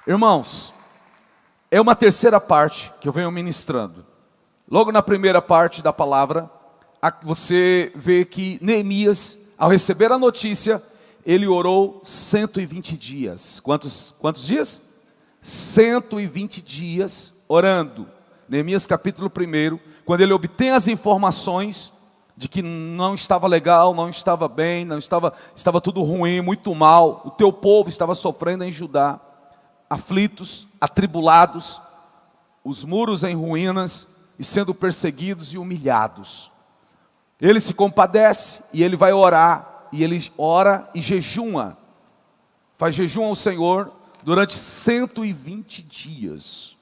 Irmãos, é uma terceira parte que eu venho ministrando. Logo na primeira parte da palavra, você vê que Neemias, ao receber a notícia, ele orou 120 dias. Quantos dias? 120 dias orando. Neemias capítulo 1, quando ele obtém as informações de que não estava legal, não estava bem, estava tudo ruim, muito mal. O teu povo estava sofrendo em Judá, aflitos, atribulados, os muros em ruínas e sendo perseguidos e humilhados. Ele se compadece e ele vai orar, e ele ora e jejuma, faz jejum ao Senhor durante 120 dias.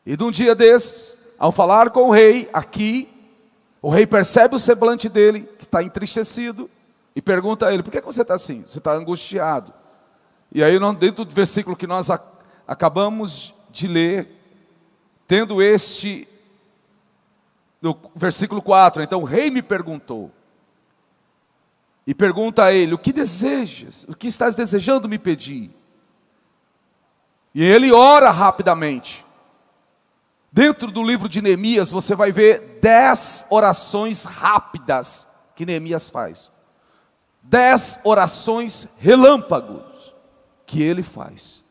E de um dia desses, ao falar com o rei aqui, o rei percebe o semblante dele, que está entristecido, e pergunta a ele: por que você está assim? Você está angustiado? E aí, dentro do versículo que nós acabamos de ler, tendo no versículo 4, então o rei me perguntou, e pergunta a ele: o que desejas? O que estás desejando me pedir? E ele ora rapidamente. Dentro do livro de Neemias, você vai ver 10 orações rápidas que Neemias faz. 10 orações relâmpagos que ele faz.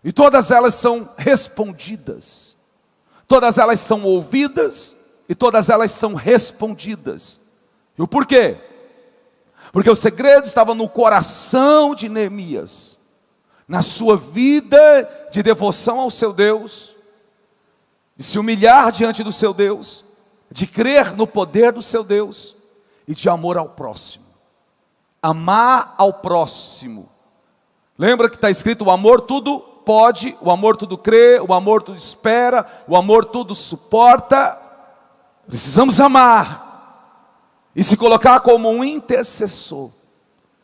E todas elas são respondidas. Todas elas são ouvidas e todas elas são respondidas. E o porquê? Porque o segredo estava no coração de Neemias, na sua vida de devoção ao seu Deus, de se humilhar diante do seu Deus, de crer no poder do seu Deus e de amor ao próximo. Amar ao próximo. Lembra que está escrito: o amor tudo pode, o amor tudo crê, o amor tudo espera, o amor tudo suporta. Precisamos amar e se colocar como um intercessor,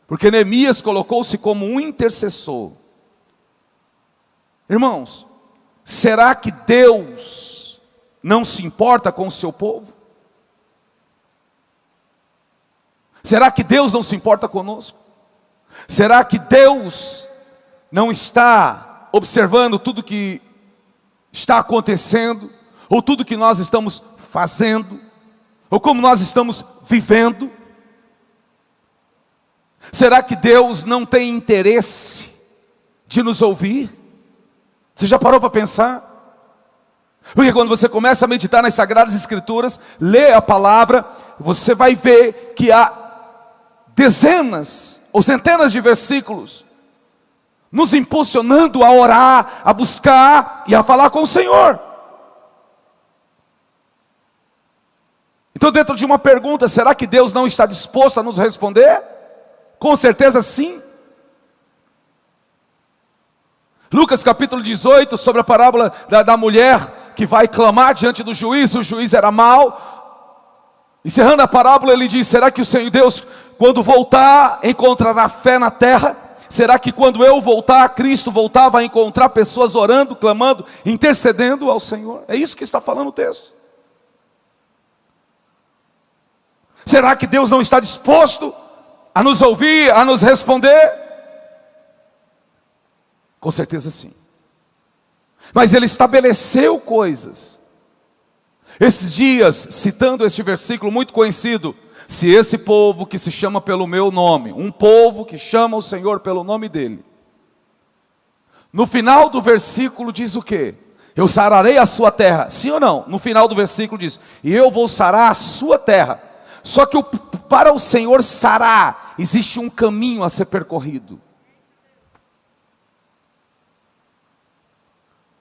porque Neemias colocou-se como um intercessor. Irmãos, será que Deus não se importa com o seu povo? Será que Deus não se importa conosco? Será que Deus não está observando tudo que está acontecendo, ou tudo que nós estamos fazendo, ou como nós estamos vivendo? Será que Deus não tem interesse de nos ouvir? Você já parou para pensar? Porque quando você começa a meditar nas Sagradas Escrituras, ler a palavra, você vai ver que há dezenas ou centenas de versículos nos impulsionando a orar, a buscar e a falar com o Senhor. Então, dentro de uma pergunta: será que Deus não está disposto a nos responder? Com certeza sim. Lucas capítulo 18, sobre a parábola da mulher que vai clamar diante do juiz, o juiz era mau. Encerrando a parábola, ele diz: será que o Senhor Deus, quando voltar, encontrará fé na terra? Será que quando eu voltar, Cristo voltar, vai encontrar pessoas orando, clamando, intercedendo ao Senhor? É isso que está falando o texto. Será que Deus não está disposto a nos ouvir, a nos responder? Com certeza sim. Mas Ele estabeleceu coisas. Esses dias, citando este versículo muito conhecido: se esse povo que se chama pelo meu nome, um povo que chama o Senhor pelo nome dele. No final do versículo diz o quê? Eu sararei a sua terra. Sim ou não? No final do versículo diz: e eu vou sarar a sua terra. Só que para o Senhor sarar, existe um caminho a ser percorrido.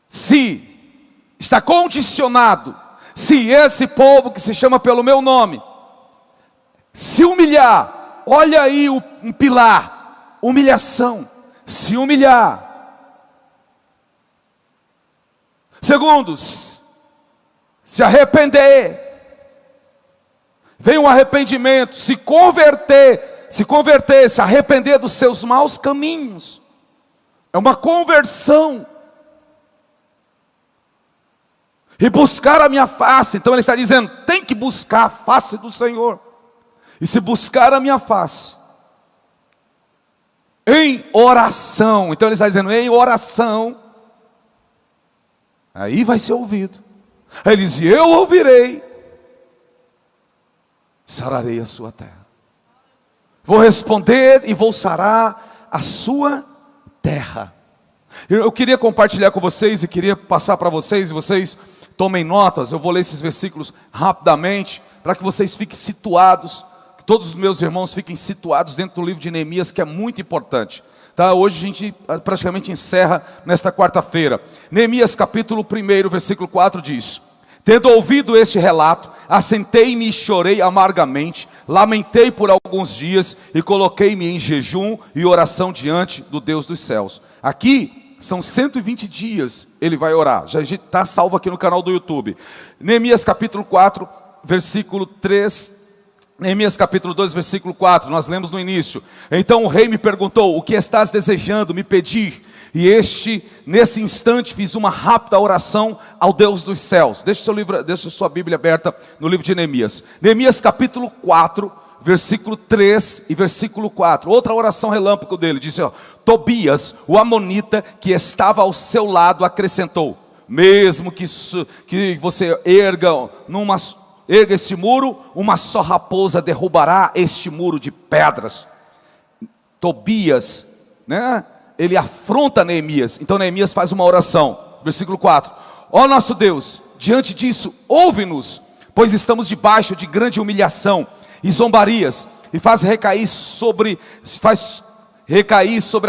Se está condicionado, se esse povo que se chama pelo meu nome se humilhar, olha aí um pilar: humilhação, se humilhar. Segundo, se arrepender, vem um arrependimento, se converter, se arrepender dos seus maus caminhos, é uma conversão. E buscar a minha face. Então ele está dizendo: tem que buscar a face do Senhor. E se buscar a minha face, em oração. Então ele está dizendo, em oração, aí vai ser ouvido. Aí ele diz, eu ouvirei, sararei a sua terra. Vou responder e vou sarar a sua terra. Eu queria compartilhar com vocês e queria passar para vocês, e vocês tomem notas. Eu vou ler esses versículos rapidamente, para que vocês fiquem situados, que todos os meus irmãos fiquem situados dentro do livro de Neemias, que é muito importante. Tá? Hoje a gente praticamente encerra nesta quarta-feira. Neemias capítulo 1, versículo 4 diz: tendo ouvido este relato, assentei-me e chorei amargamente, lamentei por alguns dias e coloquei-me em jejum e oração diante do Deus dos céus. Aqui são 120 dias ele vai orar, já está salvo aqui no canal do YouTube. Neemias capítulo 4, versículo 3, Neemias capítulo 2, versículo 4, nós lemos no início. Então o rei me perguntou, o que estás desejando me pedir? E nesse instante fiz uma rápida oração ao Deus dos céus. Deixa sua Bíblia aberta no livro de Neemias. Neemias capítulo 4, versículo 3 e versículo 4. Outra oração relâmpago dele, diz: Tobias, o amonita que estava ao seu lado, acrescentou: mesmo que você erga este muro, uma só raposa derrubará este muro de pedras. Tobias, né? Ele afronta Neemias. Então Neemias faz uma oração, versículo 4: ó nosso Deus, diante disso, ouve-nos, pois estamos debaixo de grande humilhação e zombarias, e faz recair sobre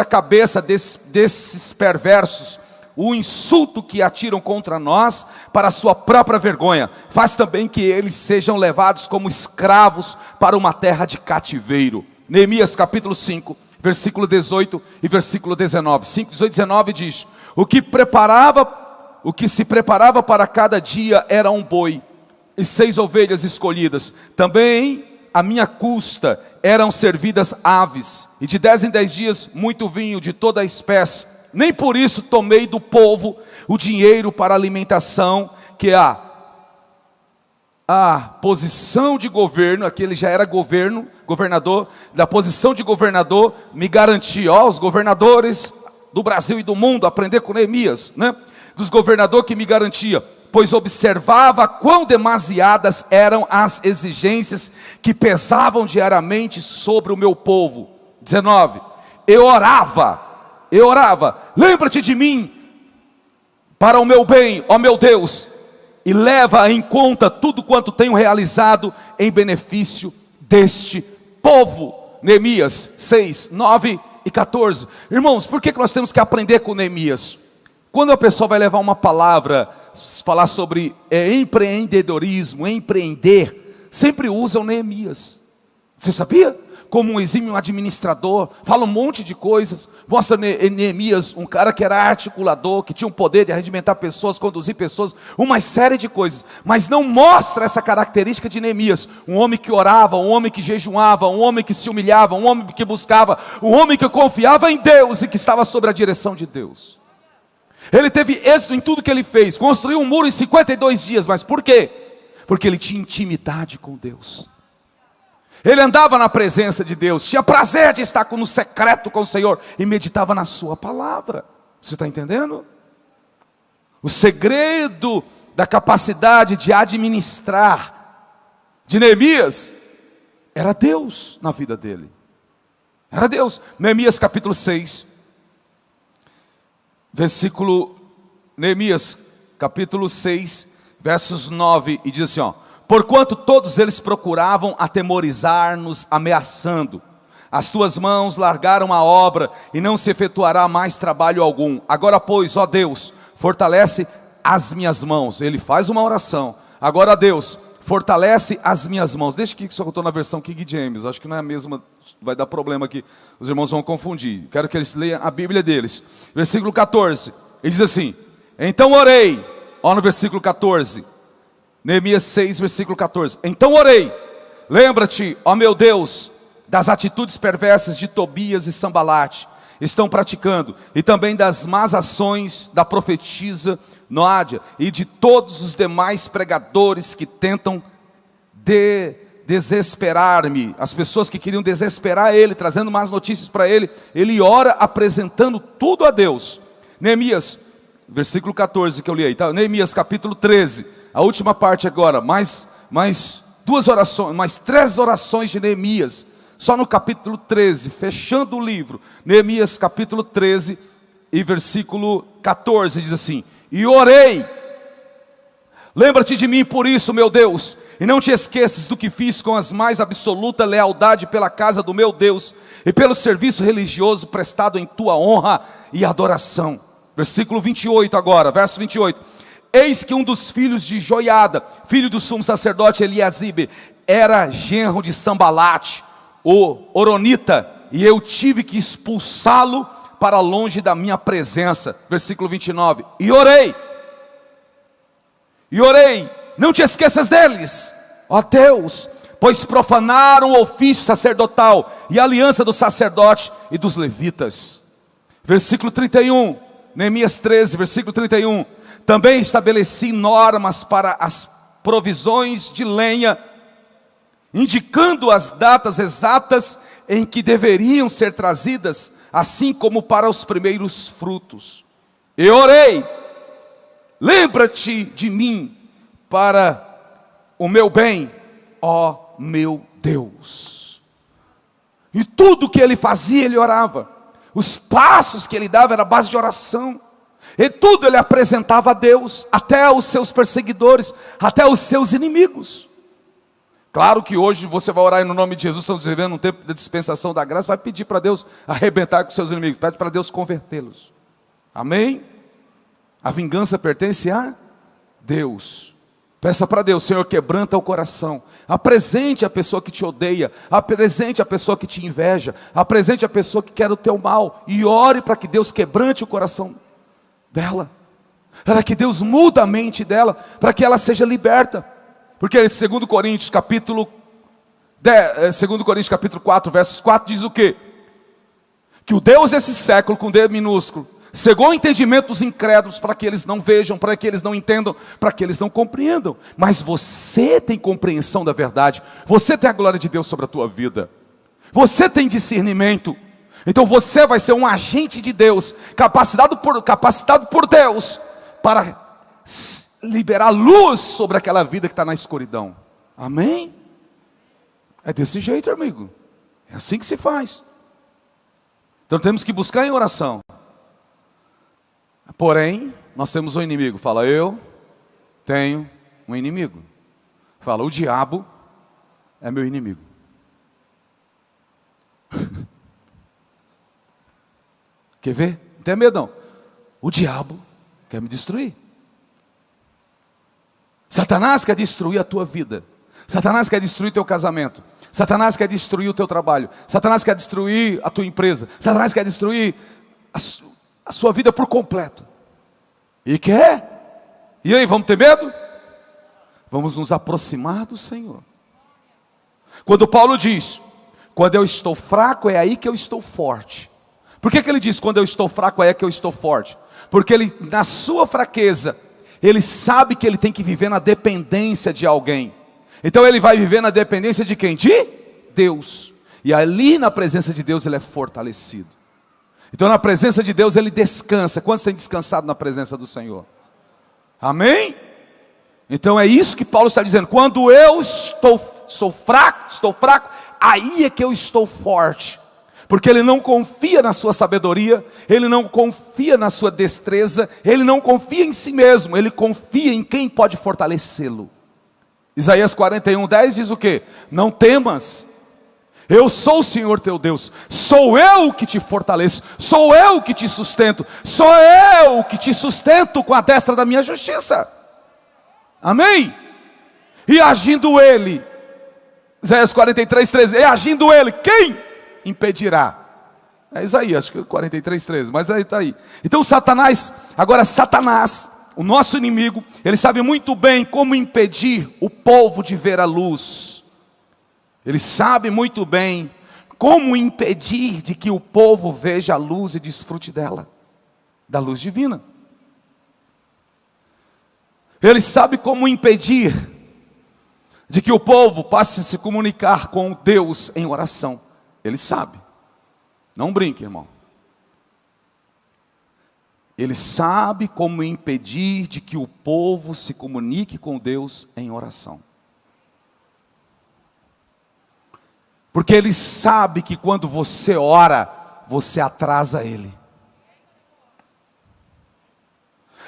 a cabeça desses perversos o insulto que atiram contra nós para a sua própria vergonha. Faz também que eles sejam levados como escravos para uma terra de cativeiro. Neemias capítulo 5, versículo 18 e versículo 19. 5, 18 e 19 diz: o que se preparava para cada dia era um boi e 6 ovelhas escolhidas. Também à minha custa eram servidas aves, e de 10 em 10 dias muito vinho de toda a espécie. Nem por isso tomei do povo o dinheiro para alimentação, que a posição de governo, aqui ele já era governador, da posição de governador me garantia. Os governadores do Brasil e do mundo, aprender com Neemias, né? Dos governadores que me garantia, pois observava quão demasiadas eram as exigências que pesavam diariamente sobre o meu povo. 19, eu orava, lembra-te de mim para o meu bem, ó meu Deus, e leva em conta tudo quanto tenho realizado em benefício deste povo. Neemias 6, 9 e 14. Irmãos, por que nós temos que aprender com Neemias? Quando a pessoa vai levar uma palavra, falar sobre empreendedorismo, empreender, sempre usam Neemias. Você sabia? Como um exímio administrador, fala um monte de coisas. Mostra Neemias, um cara que era articulador, que tinha o poder de arregimentar pessoas, conduzir pessoas, uma série de coisas. Mas não mostra essa característica de Neemias: um homem que orava, um homem que jejuava, um homem que se humilhava, um homem que buscava, um homem que confiava em Deus e que estava sob a direção de Deus. Ele teve êxito em tudo que ele fez, construiu um muro em 52 dias, mas por quê? Porque ele tinha intimidade com Deus. Ele andava na presença de Deus, tinha prazer de estar no secreto com o Senhor e meditava na sua palavra. Você está entendendo? O segredo da capacidade de administrar de Neemias era Deus na vida dele. Era Deus. Neemias capítulo 6, Neemias capítulo 6, versos 9, e diz assim: porquanto todos eles procuravam atemorizar-nos, ameaçando, as tuas mãos largaram a obra, e não se efetuará mais trabalho algum. Agora pois, ó Deus, fortalece as minhas mãos. Ele faz uma oração. Agora Deus, fortalece as minhas mãos. Deixa que só eu estou na versão King James, acho que não é a mesma, vai dar problema aqui, os irmãos vão confundir. Quero que eles leiam a Bíblia deles. Versículo 14, ele diz assim: então orei, no versículo 14, Neemias 6, versículo 14. Então orei, lembra-te, ó meu Deus, das atitudes perversas de Tobias e Sambalate estão praticando, e também das más ações da profetisa Noádia, e de todos os demais pregadores que tentam desesperar-me, as pessoas que queriam desesperar ele, trazendo más notícias para ele, ele ora apresentando tudo a Deus. Neemias, versículo 14 que eu li aí, tá? Neemias capítulo 13, a última parte agora, mais 2 orações, mais 3 orações de Neemias, só no capítulo 13, fechando o livro. Neemias capítulo 13 e versículo 14, diz assim: e orei, lembra-te de mim por isso, meu Deus, e não te esqueças do que fiz com as mais absoluta lealdade pela casa do meu Deus, e pelo serviço religioso prestado em tua honra e adoração. Versículo 28 agora, verso 28. Eis que um dos filhos de Joiada, filho do sumo sacerdote Eliasibe, era genro de Sambalate, o Horonita, e eu tive que expulsá-lo para longe da minha presença. Versículo 29. E orei, não te esqueças deles, ó Deus, pois profanaram o ofício sacerdotal e a aliança do sacerdote e dos levitas. Versículo 31, Neemias 13, versículo 31. Também estabeleci normas para as provisões de lenha, indicando as datas exatas em que deveriam ser trazidas, assim como para os primeiros frutos. E orei, lembra-te de mim para o meu bem, ó meu Deus. E tudo que ele fazia, ele orava. Os passos que ele dava era base de oração. E tudo ele apresentava a Deus, até os seus perseguidores, até os seus inimigos. Claro que hoje você vai orar no nome de Jesus, estamos vivendo um tempo de dispensação da graça, vai pedir para Deus arrebentar com seus inimigos, pede para Deus convertê-los. Amém? A vingança pertence a Deus. Peça para Deus: Senhor, quebranta o coração. Apresente a pessoa que te odeia, apresente a pessoa que te inveja, apresente a pessoa que quer o teu mal, e ore para que Deus quebrante o coração dela, para que Deus mude a mente dela, para que ela seja liberta. Porque 2 Coríntios capítulo 4, versos 4 diz o quê? Que o Deus desse século, com D minúsculo, cegou o entendimento dos incrédulos, para que eles não vejam, para que eles não entendam, para que eles não compreendam. Mas você tem compreensão da verdade, você tem a glória de Deus sobre a tua vida, você tem discernimento. Então você vai ser um agente de Deus, capacitado por Deus, para liberar luz sobre aquela vida que está na escuridão. Amém? É desse jeito, amigo. É assim que se faz. Então temos que buscar em oração. Porém, nós temos um inimigo. Fala: eu tenho um inimigo. Fala: o diabo é meu inimigo. Quer ver? Não tem medo não. O diabo quer me destruir. Satanás quer destruir a tua vida. Satanás quer destruir o teu casamento. Satanás quer destruir o teu trabalho. Satanás quer destruir a tua empresa. Satanás quer destruir a sua vida por completo. E quer? E aí, vamos ter medo? Vamos nos aproximar do Senhor. Quando Paulo diz: quando eu estou fraco, é aí que eu estou forte. Por que ele diz: quando eu estou fraco, é aí que eu estou forte? Porque ele, na sua fraqueza, ele sabe que ele tem que viver na dependência de alguém. Então ele vai viver na dependência de quem? De Deus. E ali na presença de Deus ele é fortalecido. Então na presença de Deus ele descansa. Quantos têm descansado na presença do Senhor? Amém? Então é isso que Paulo está dizendo. Quando eu estou fraco, aí é que eu estou forte. Porque ele não confia na sua sabedoria, ele não confia na sua destreza, ele não confia em si mesmo, ele confia em quem pode fortalecê-lo. Isaías 41:10 diz o quê? Não temas, eu sou o Senhor teu Deus, sou eu que te fortaleço, sou eu que te sustento, sou eu que te sustento com a destra da minha justiça. Amém? E agindo ele, Isaías 43:13, e agindo ele, quem impedirá? É Isaías, acho que 43:13, mas aí está aí. Então Satanás, o nosso inimigo, ele sabe muito bem como impedir o povo de ver a luz. Ele sabe muito bem como impedir de que o povo veja a luz e desfrute dela, da luz divina. Ele sabe como impedir de que o povo passe a se comunicar com Deus em oração. Ele sabe. Não brinque, irmão. Ele sabe como impedir de que o povo se comunique com Deus em oração. Porque ele sabe que quando você ora, você atrasa ele.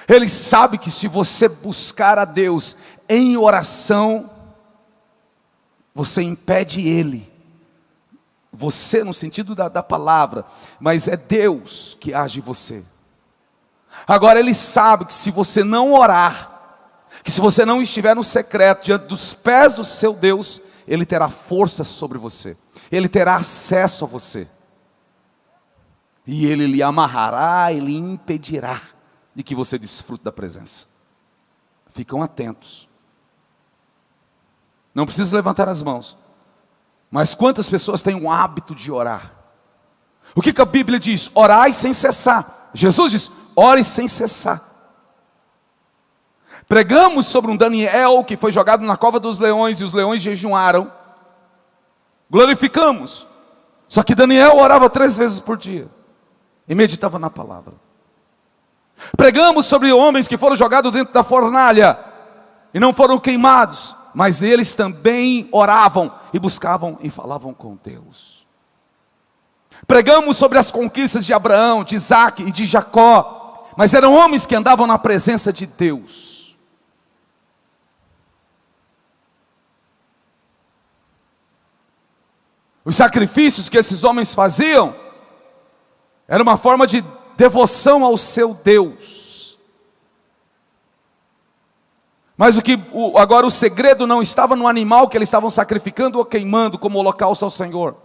Ele sabe que se você buscar a Deus em oração, você impede ele. Você no sentido da palavra, mas é Deus que age em você. Agora ele sabe que se você não orar, que se você não estiver no secreto, diante dos pés do seu Deus, ele terá força sobre você, ele terá acesso a você, e ele lhe amarrará, ele impedirá de que você desfrute da presença. Ficam atentos. Não precisa levantar as mãos, mas quantas pessoas têm o hábito de orar? O que a Bíblia diz? Orai sem cessar. Jesus diz, ore sem cessar. Pregamos sobre um Daniel que foi jogado na cova dos leões, e os leões jejuaram. Glorificamos. Só que Daniel orava 3 vezes por dia, e meditava na palavra. Pregamos sobre homens que foram jogados dentro da fornalha, e não foram queimados, mas eles também oravam, e buscavam e falavam com Deus. Pregamos sobre as conquistas de Abraão, de Isaac e de Jacó, mas eram homens que andavam na presença de Deus. Os sacrifícios que esses homens faziam, era uma forma de devoção ao seu Deus. Mas agora o segredo não estava no animal que eles estavam sacrificando ou queimando como holocausto ao Senhor,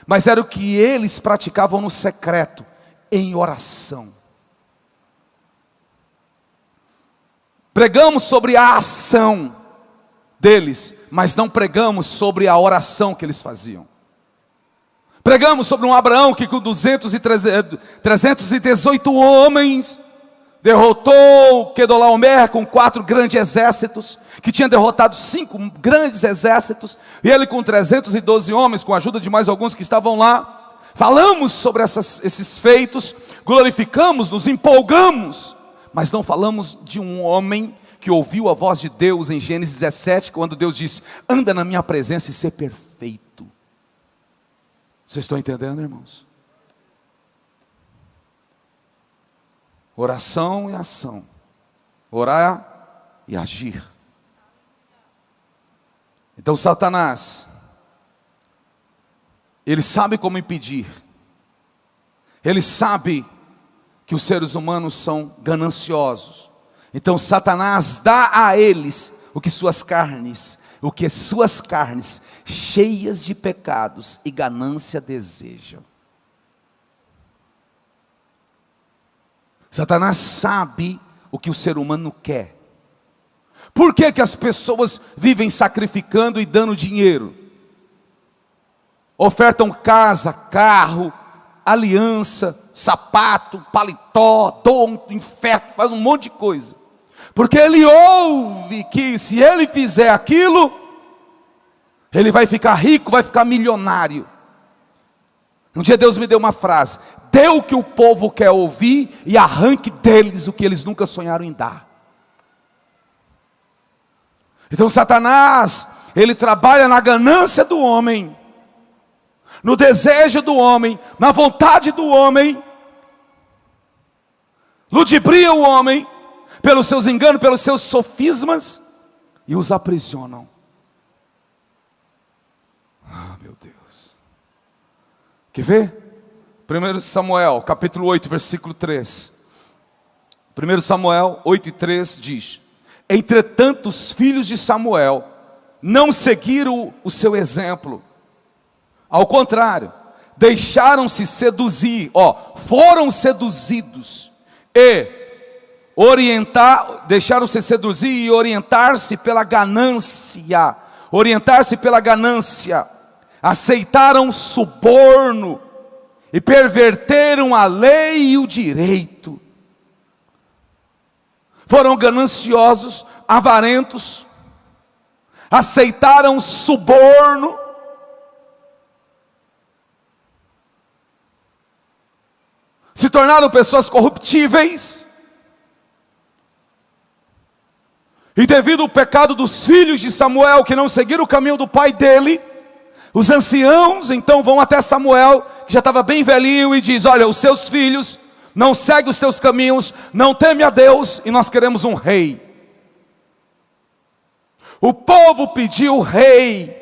mas era o que eles praticavam no secreto, em oração. Pregamos sobre a ação deles, mas não pregamos sobre a oração que eles faziam. Pregamos sobre um Abraão que com 318 homens derrotou Quedorlaomer com 4 grandes exércitos, que tinha derrotado 5 grandes exércitos, e ele com 312 homens, com a ajuda de mais alguns que estavam lá. Falamos sobre esses feitos, glorificamos, nos empolgamos, mas não falamos de um homem que ouviu a voz de Deus em Gênesis 17, quando Deus disse, anda na minha presença e ser perfeito. Vocês estão entendendo, irmãos? Oração e ação. Orar e agir. Então Satanás, ele sabe como impedir. Ele sabe que os seres humanos são gananciosos. Então Satanás dá a eles o que suas carnes cheias de pecados e ganância desejam. Satanás sabe o que o ser humano quer. Por que que as pessoas vivem sacrificando e dando dinheiro? Ofertam casa, carro, aliança, sapato, paletó, doam inferno, faz um monte de coisa. Porque ele ouve que se ele fizer aquilo, ele vai ficar rico, vai ficar milionário. Um dia Deus me deu uma frase: dê o que o povo quer ouvir e arranque deles o que eles nunca sonharam em dar. Então Satanás, ele trabalha na ganância do homem, no desejo do homem, na vontade do homem, ludibria o homem, pelos seus enganos, pelos seus sofismas, e os aprisionam. Ah, meu Deus. Quer ver? 1 Samuel, capítulo 8, versículo 3. 1 Samuel 8 e 3 diz: entretanto os filhos de Samuel não seguiram o seu exemplo. Ao contrário, deixaram-se seduzir, foram seduzidos e deixaram-se seduzir e orientar-se pela ganância, aceitaram suborno e perverteram a lei e o direito. Foram gananciosos, avarentos, aceitaram suborno, se tornaram pessoas corruptíveis, e devido ao pecado dos filhos de Samuel, que não seguiram o caminho do pai dele, os anciãos então vão até Samuel, que já estava bem velhinho, e diz: olha, os seus filhos não seguem os teus caminhos, não temem a Deus, e nós queremos um rei. O povo pediu rei,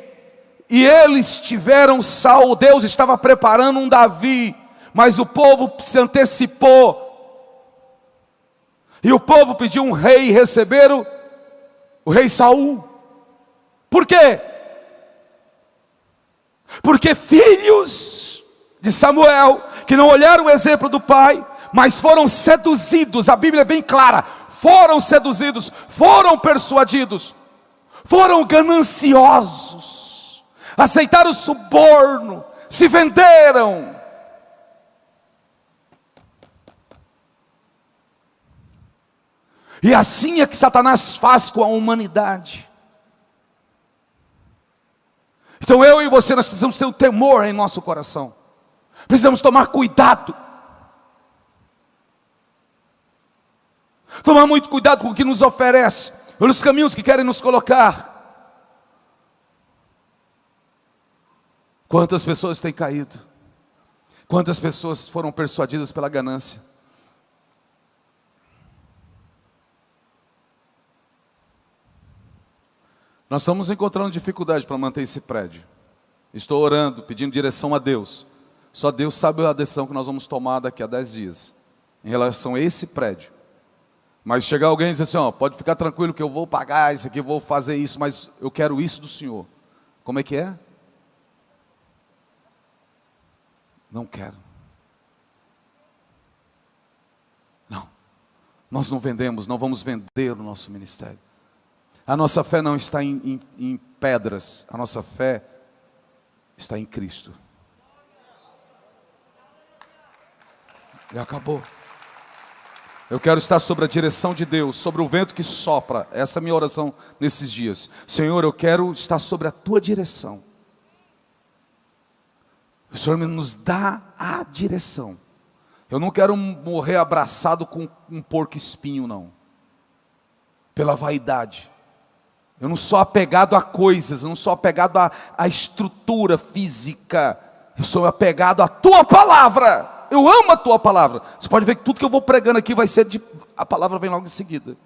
e eles tiveram Saul. Deus estava preparando um Davi, mas o povo se antecipou, e o povo pediu um rei, e receberam o rei Saul. Por quê? Porque filhos de Samuel, que não olharam o exemplo do pai, mas foram seduzidos, a Bíblia é bem clara, foram seduzidos, foram persuadidos, foram gananciosos, aceitaram suborno, se venderam. E assim é que Satanás faz com a humanidade. Então eu e você, nós precisamos ter o temor em nosso coração. Precisamos tomar cuidado. Tomar muito cuidado com o que nos oferece, pelos caminhos que querem nos colocar. Quantas pessoas têm caído? Quantas pessoas foram persuadidas pela ganância? Nós estamos encontrando dificuldade para manter esse prédio. Estou orando, pedindo direção a Deus. Só Deus sabe a decisão que nós vamos tomar daqui a 10 dias, em relação a esse prédio. Mas chegar alguém e dizer assim, ó, pode ficar tranquilo que eu vou pagar isso aqui, eu vou fazer isso, mas eu quero isso do Senhor. Como é que é? Não quero. Não. Nós não vendemos, não vamos vender o nosso ministério. A nossa fé não está em pedras, a nossa fé está em Cristo. E acabou. Eu quero estar sobre a direção de Deus, sobre o vento que sopra. Essa é a minha oração nesses dias. Senhor, eu quero estar sobre a tua direção. O Senhor nos dá a direção. Eu não quero morrer abraçado com um porco espinho, não. Pela vaidade. Eu não sou apegado a coisas, eu não sou apegado à estrutura física. Eu sou apegado à tua palavra. Eu amo a tua palavra. Você pode ver que tudo que eu vou pregando aqui vai ser a palavra vem logo em seguida.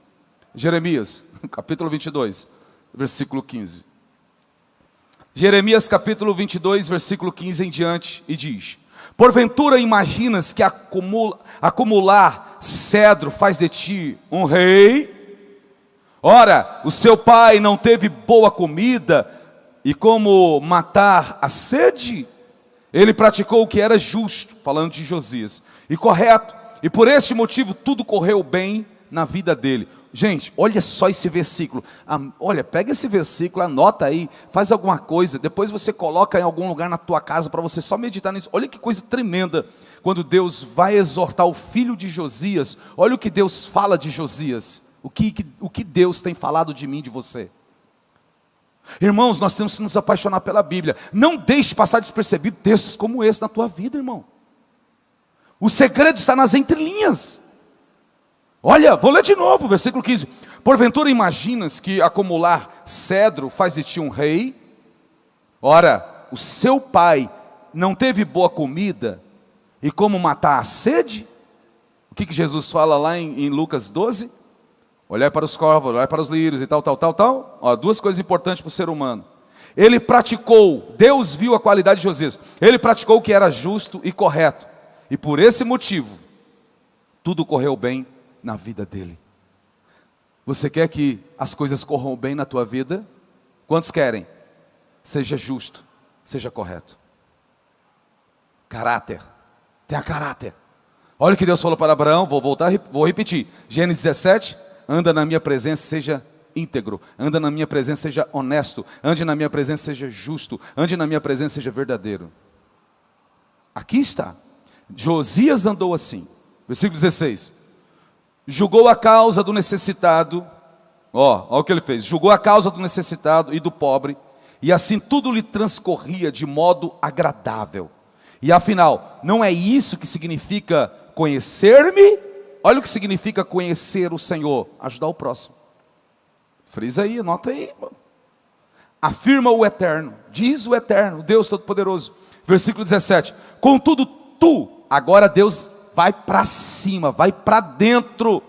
Jeremias, capítulo 22, versículo 15. Jeremias capítulo 22, versículo 15 em diante, e diz: porventura imaginas que acumular cedro faz de ti um rei? Ora, o seu pai não teve boa comida, e como matar a sede? Ele praticou o que era justo, falando de Josias, e correto, e por este motivo tudo correu bem na vida dele. Gente, olha só esse versículo. Olha, pega esse versículo, anota aí, faz alguma coisa, depois você coloca em algum lugar na tua casa para você só meditar nisso. Olha que coisa tremenda, quando Deus vai exortar o filho de Josias. Olha o que Deus fala de Josias. O que Deus tem falado de mim, de você. Irmãos, nós temos que nos apaixonar pela Bíblia. Não deixe passar despercebido textos como esse na tua vida, irmão. O segredo está nas entrelinhas. Olha, vou ler de novo, versículo 15. Porventura imaginas que acumular cedro faz de ti um rei? Ora, o seu pai não teve boa comida, e como matar a sede? O que Jesus fala lá em Lucas 12? Olhar para os corvos, olhar para os lírios e tal. Ó, duas coisas importantes para o ser humano. Ele praticou, Deus viu a qualidade de Josias. Ele praticou o que era justo e correto. E por esse motivo, tudo correu bem na vida dele. Você quer que as coisas corram bem na tua vida? Quantos querem? Seja justo, seja correto. Caráter, tenha caráter. Olha o que Deus falou para Abraão, vou repetir. Gênesis 17, anda na minha presença, seja íntegro. Anda na minha presença, seja honesto. Ande na minha presença, seja justo. Ande na minha presença, seja verdadeiro. Aqui está. Josias andou assim. Versículo 16. Julgou a causa do necessitado. Ó o que ele fez. Julgou a causa do necessitado e do pobre, e assim tudo lhe transcorria de modo agradável. E afinal, não é isso que significa conhecer-me? Olha o que significa conhecer o Senhor: ajudar o próximo. Frisa aí, anota aí, irmão. Afirma o Eterno, diz o Eterno, Deus Todo-Poderoso. Versículo 17: contudo tu, agora Deus vai para cima, vai para dentro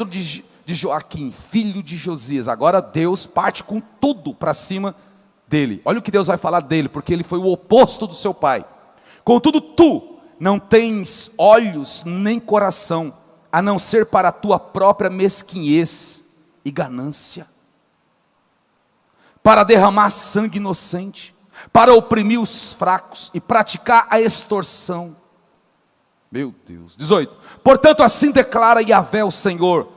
de Joaquim, filho de Josias. Agora Deus parte com tudo para cima dele. Olha o que Deus vai falar dele, porque ele foi o oposto do seu pai. Contudo tu não tens olhos nem coração, a não ser para a tua própria mesquinhez e ganância, para derramar sangue inocente, para oprimir os fracos e praticar a extorsão. Meu Deus. 18. Portanto, assim declara Yahvé o Senhor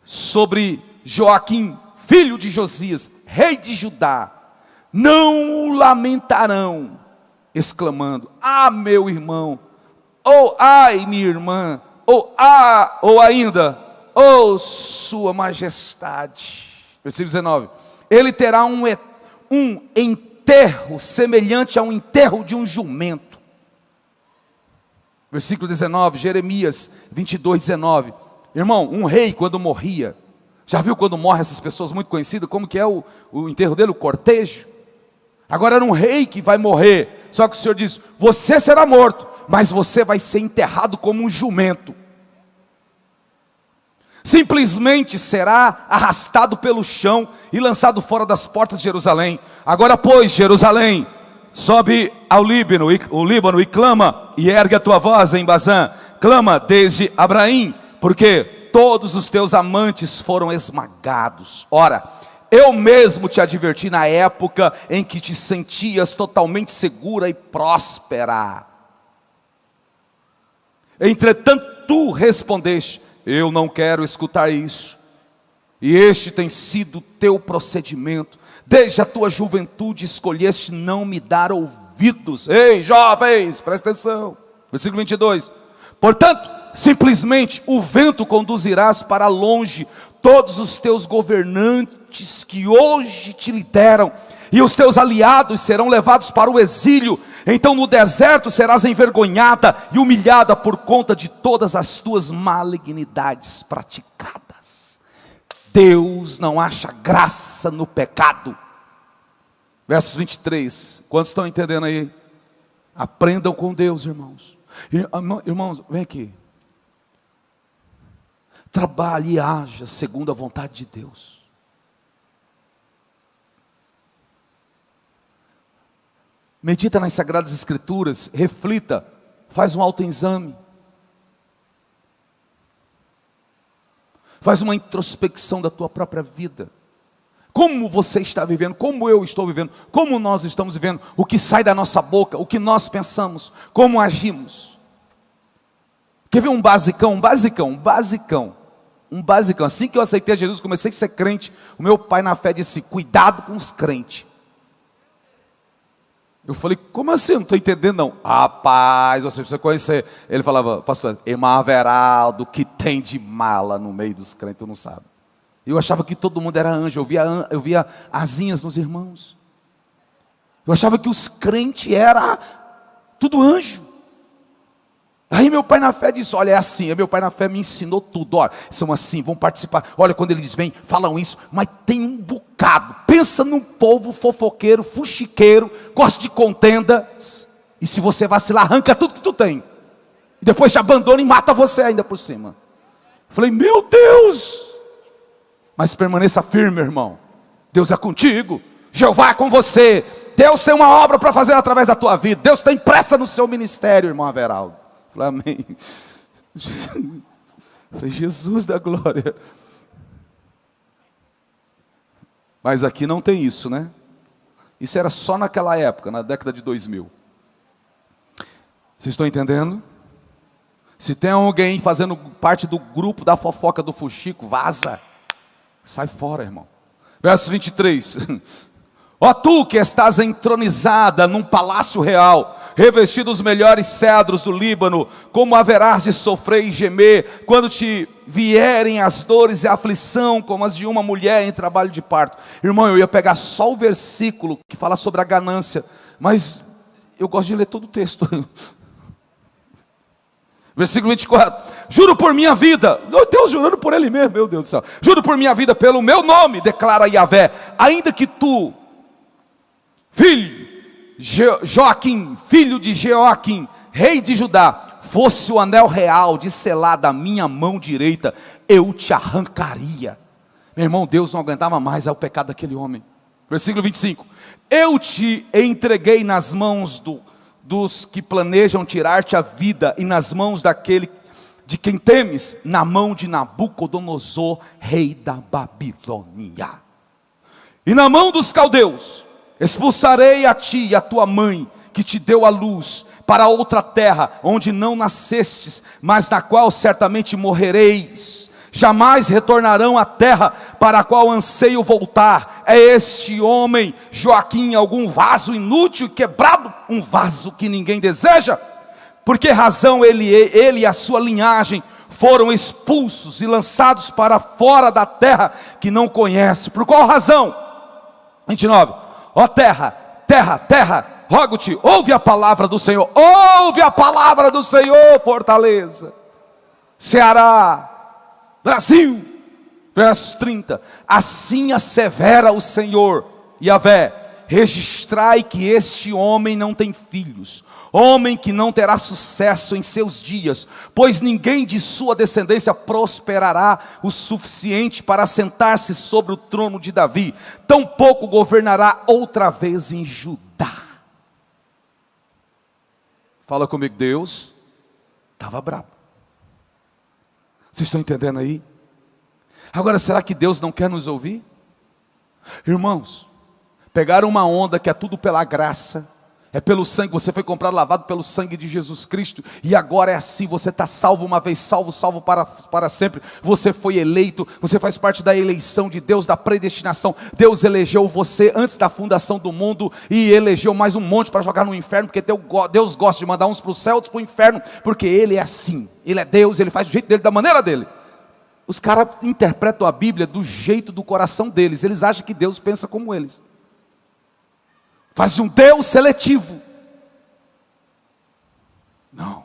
sobre Joaquim, filho de Josias, rei de Judá: não o lamentarão, exclamando: ah, meu irmão, ou ai, minha irmã, ou ainda, oh, sua majestade. Versículo 19: ele terá um enterro semelhante a um enterro de um jumento. Versículo 19, Jeremias 22, 19. Irmão, um rei quando morria, já viu quando morrem essas pessoas muito conhecidas, como que é o enterro dele, o cortejo? Agora era um rei que vai morrer, só que o Senhor diz: você será morto, mas você vai ser enterrado como um jumento. Simplesmente será arrastado pelo chão e lançado fora das portas de Jerusalém. Agora, pois, Jerusalém, sobe ao Líbano e clama, e ergue a tua voz em Bazã, clama desde Abraim, porque todos os teus amantes foram esmagados. Ora, eu mesmo te adverti na época em que te sentias totalmente segura e próspera. Entretanto tu respondeste: eu não quero escutar isso. E este tem sido teu procedimento. Desde a tua juventude escolheste não me dar ouvidos. Ei, jovens, presta atenção. Versículo 22. Portanto, simplesmente o vento conduzirás para longe todos os teus governantes que hoje te lideram, e os teus aliados serão levados para o exílio. Então no deserto serás envergonhada e humilhada por conta de todas as tuas malignidades praticadas. Deus não acha graça no pecado. Versos 23, quantos estão entendendo aí? Aprendam com Deus, irmãos. Irmãos, vem aqui. Trabalhe e haja segundo a vontade de Deus. Medita nas Sagradas Escrituras, reflita, faz um autoexame. Faz uma introspecção da tua própria vida. Como você está vivendo, como eu estou vivendo, como nós estamos vivendo, o que sai da nossa boca, o que nós pensamos, como agimos. Quer ver um basicão? Assim que eu aceitei a Jesus, comecei a ser crente, o meu pai na fé disse: cuidado com os crentes. Eu falei: como assim? Não estou entendendo não. Rapaz, você precisa conhecer. Ele falava: pastor, irmão Everaldo, que tem de mala no meio dos crentes, tu não sabe. Eu achava que todo mundo era anjo, eu via asinhas nos irmãos. Eu achava que os crentes eram tudo anjo. Aí meu pai na fé disse: olha, é assim. Aí meu pai na fé me ensinou tudo. Olha, são assim, vão participar. Olha, quando eles vêm, falam isso. Mas tem um bocado. Pensa num povo fofoqueiro, fuxiqueiro, gosta de contenda. E se você vacilar, arranca tudo que tu tem. E depois te abandona e mata você ainda por cima. Eu falei: meu Deus! Mas permaneça firme, irmão. Deus é contigo. Jeová é com você. Deus tem uma obra para fazer através da tua vida. Deus tem pressa no seu ministério, irmão Everaldo. Falei: amém. Falei: Jesus da glória. Mas aqui não tem isso, né? Isso era só naquela época, na década de 2000. Vocês estão entendendo? Se tem alguém fazendo parte do grupo da fofoca do fuxico, vaza. Sai fora, irmão. Verso 23. Ó tu que estás entronizada num palácio real, revestido os melhores cedros do Líbano, como haverás de sofrer e gemer, quando te vierem as dores e a aflição, como as de uma mulher em trabalho de parto. Irmão, eu ia pegar só o versículo que fala sobre a ganância, mas eu gosto de ler todo o texto. Versículo 24, juro por minha vida, Deus jurando por Ele mesmo, meu Deus do céu, juro por minha vida, pelo meu nome, declara Yahvé, ainda que tu, Joaquim, filho de Jeoaquim, rei de Judá, fosse o anel real de selar da minha mão direita, eu te arrancaria. Meu irmão, Deus não aguentava mais o pecado daquele homem. Versículo 25, eu te entreguei nas mãos dos que planejam tirar-te a vida, e nas mãos daquele de quem temes, na mão de Nabucodonosor, rei da Babilônia. E na mão dos caldeus, expulsarei a ti e a tua mãe, que te deu a luz, para outra terra, onde não nascestes, mas na qual certamente morrereis. Jamais retornarão à terra para a qual anseio voltar. É este homem, Joaquim, algum vaso inútil e quebrado? Um vaso que ninguém deseja? Por que razão ele e a sua linhagem foram expulsos e lançados para fora da terra que não conhece? Por qual razão? 29. Ó terra, terra, terra, rogo-te, ouve a palavra do Senhor. Ouve a palavra do Senhor, Fortaleza, Ceará, Brasil. Verso 30, assim assevera o Senhor, Yahvé, registrai que este homem não tem filhos, homem que não terá sucesso em seus dias, pois ninguém de sua descendência prosperará o suficiente para sentar-se sobre o trono de Davi, tampouco governará outra vez em Judá. Fala comigo, Deus estava bravo. Vocês estão entendendo aí? Agora, será que Deus não quer nos ouvir? Irmãos, pegaram uma onda que é tudo pela graça, é pelo sangue, você foi comprado, lavado pelo sangue de Jesus Cristo, e agora é assim, você está salvo uma vez, salvo para sempre, você foi eleito, você faz parte da eleição de Deus, da predestinação. Deus elegeu você antes da fundação do mundo, e elegeu mais um monte para jogar no inferno, porque Deus gosta de mandar uns para o céu, outros para o inferno, porque Ele é assim, Ele é Deus, Ele faz do jeito dele, da maneira dele. Os caras interpretam a Bíblia do jeito do coração deles, eles acham que Deus pensa como eles. Faz um Deus seletivo. Não.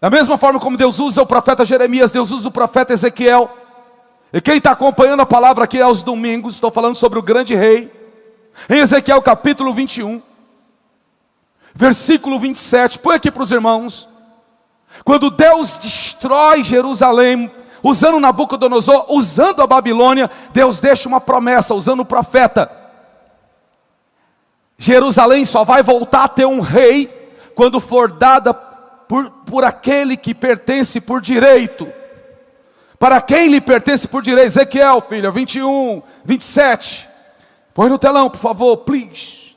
Da mesma forma como Deus usa o profeta Jeremias, Deus usa o profeta Ezequiel. E quem está acompanhando a palavra aqui aos domingos, estou falando sobre o grande rei. Em Ezequiel capítulo 21, versículo 27, põe aqui para os irmãos. Quando Deus destrói Jerusalém, usando Nabucodonosor, usando a Babilônia, Deus deixa uma promessa, usando o profeta. Jerusalém só vai voltar a ter um rei quando for dada por aquele que pertence por direito. Para quem lhe pertence por direito? Ezequiel, filha, 21, 27. Põe no telão, por favor, please.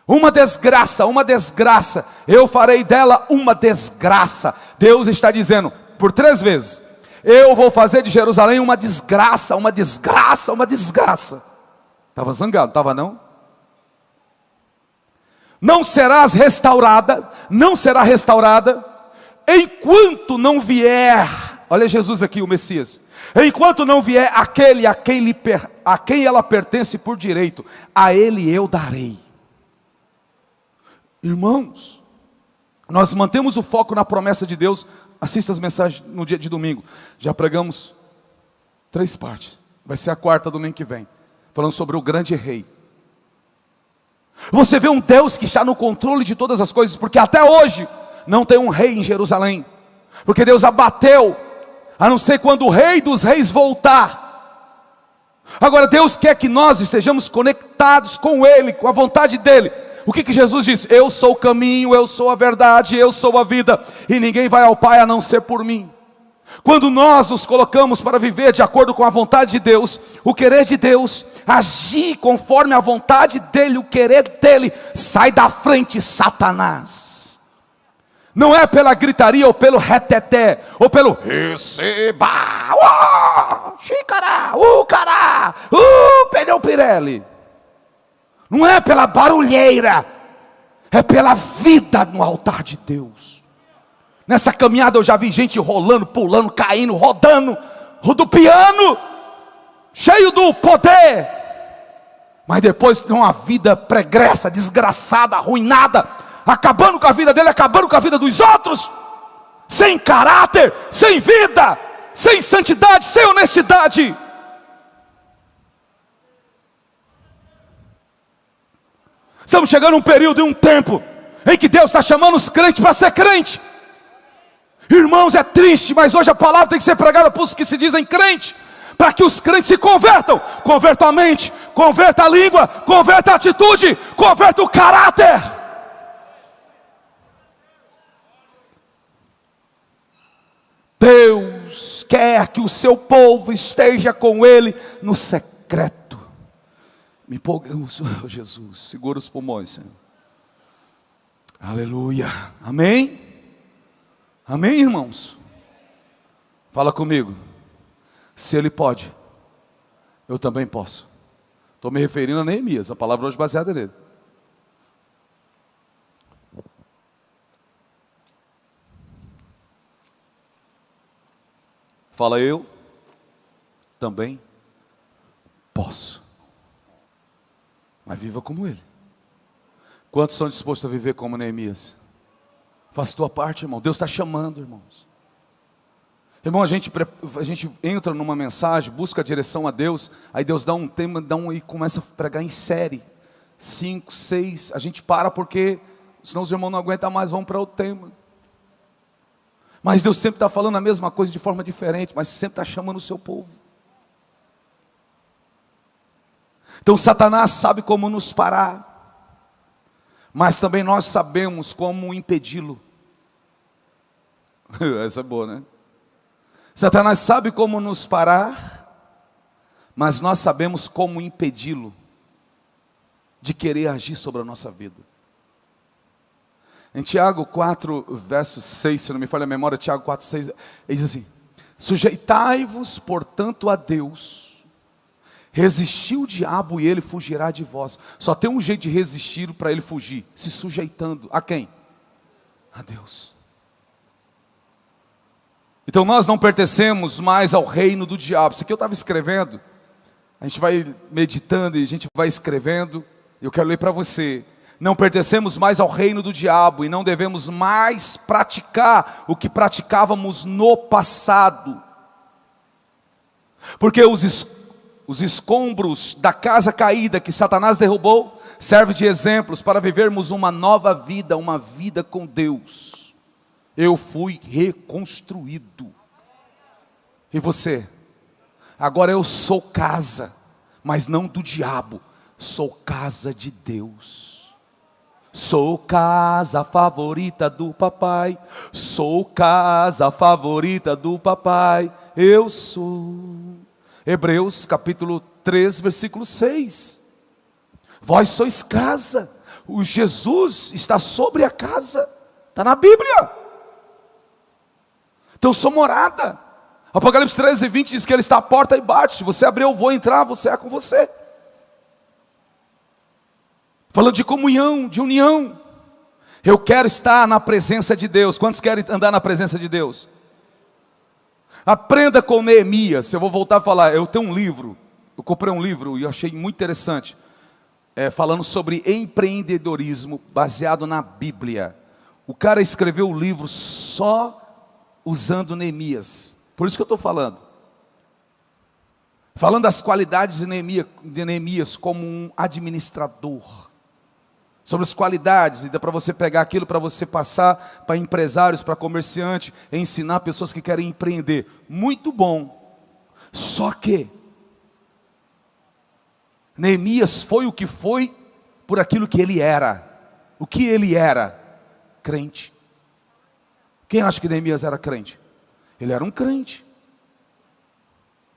Uma desgraça, eu farei dela uma desgraça. Deus está dizendo, por 3 vezes, eu vou fazer de Jerusalém uma desgraça, uma desgraça, uma desgraça. Estava zangado, estava não? Não será restaurada, enquanto não vier, olha Jesus aqui, o Messias, enquanto não vier aquele a quem ela pertence por direito, a ele eu darei. Irmãos, nós mantemos o foco na promessa de Deus. Assista as mensagens no dia de domingo. Já pregamos 3 partes. Vai ser a 4ª domingo que vem, falando sobre o grande rei. Você vê um Deus que está no controle de todas as coisas, porque até hoje não tem um rei em Jerusalém, porque Deus abateu, a não ser quando o rei dos reis voltar. Agora Deus quer que nós estejamos conectados com Ele, com a vontade dEle. O que Jesus disse? Eu sou o caminho, eu sou a verdade, eu sou a vida, e ninguém vai ao Pai a não ser por mim. Quando nós nos colocamos para viver de acordo com a vontade de Deus, o querer de Deus, agir conforme a vontade dEle, o querer dEle, sai da frente, Satanás. Não é pela gritaria, ou pelo reteté, ou pelo receba, xícara, cará, pneu Pirelli. Não é pela barulheira, é pela vida no altar de Deus. Nessa caminhada eu já vi gente rolando, pulando, caindo, rodando, rodopiando, cheio do poder. Mas depois tem uma vida pregressa, desgraçada, arruinada, acabando com a vida dele, acabando com a vida dos outros, sem caráter, sem vida, sem santidade, sem honestidade. Estamos chegando a um período e um tempo em que Deus está chamando os crentes para ser crente. Irmãos, é triste, mas hoje a palavra tem que ser pregada para os que se dizem crente, para que os crentes se convertam. Convertam a mente, convertam a língua, convertam a atitude, convertam o caráter. Deus quer que o seu povo esteja com Ele no secreto. Me empolga, oh, Jesus, segura os pulmões, Senhor. Aleluia, amém? Amém, irmãos? Fala comigo. Se Ele pode, eu também posso. Estou me referindo a Neemias, a palavra hoje baseada nele. Fala, eu também posso. Mas viva como ele. Quantos são dispostos a viver como Neemias? Faça a tua parte, irmão. Deus está chamando, irmãos. Irmão, a gente entra numa mensagem, busca a direção a Deus, aí Deus dá um tema, e começa a pregar em série. 5, 6, a gente para porque senão os irmãos não aguentam mais, vão para outro tema. Mas Deus sempre está falando a mesma coisa de forma diferente, mas sempre está chamando o seu povo. Então Satanás sabe como nos parar, mas também nós sabemos como impedi-lo. Essa é boa, né? Satanás sabe como nos parar, mas nós sabemos como impedi-lo de querer agir sobre a nossa vida. Em Tiago 4, verso 6, se não me falha a memória, Tiago 4, 6, ele diz assim: sujeitai-vos, portanto, a Deus, resistiu o diabo e ele fugirá de vós. Só tem um jeito de resistir para ele fugir, se sujeitando a quem? A Deus. Então nós não pertencemos mais ao reino do diabo. Isso aqui eu estava escrevendo, a gente vai meditando e a gente vai escrevendo. Eu quero ler para você. Não pertencemos mais ao reino do diabo e não devemos mais praticar o que praticávamos no passado. Porque os escombros da casa caída que Satanás derrubou servem de exemplos para vivermos uma nova vida, uma vida com Deus. Eu fui reconstruído. E você? Agora eu sou casa, mas não do diabo, sou casa de Deus. Sou casa favorita do papai, sou casa favorita do papai, eu sou. Hebreus capítulo 3, versículo 6. Vós sois casa, o Jesus está sobre a casa, está na Bíblia. Então eu sou morada. Apocalipse 13, 20 diz que Ele está à porta e bate. Se você abrir eu vou entrar, você é com você. Falando de comunhão, de união. Eu quero estar na presença de Deus. Quantos querem andar na presença de Deus? Aprenda com Neemias. Eu vou voltar a falar. Eu tenho um livro. Eu comprei um livro e eu achei muito interessante. Falando sobre empreendedorismo baseado na Bíblia. O cara escreveu o livro só usando Neemias. Por isso que eu estou falando. Falando das qualidades de Neemias como um administrador. Sobre as qualidades, e dá para você pegar aquilo para você passar para empresários, para comerciantes, ensinar pessoas que querem empreender. Muito bom. Só que Neemias foi o que foi por aquilo que ele era. O que ele era? Crente. Quem acha que Neemias era crente? Ele era um crente.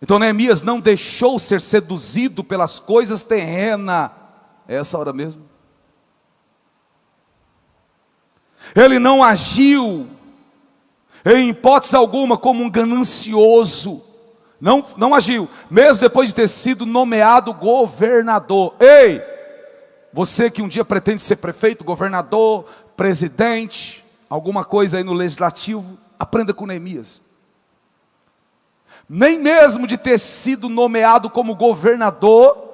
Então Neemias não deixou ser seduzido pelas coisas terrenas. É essa hora mesmo. Ele não agiu em hipótese alguma como um ganancioso. Não agiu, mesmo depois de ter sido nomeado governador. Ei, você que um dia pretende ser prefeito, governador, presidente, alguma coisa aí no legislativo, aprenda com Neemias. Nem mesmo de ter sido nomeado como governador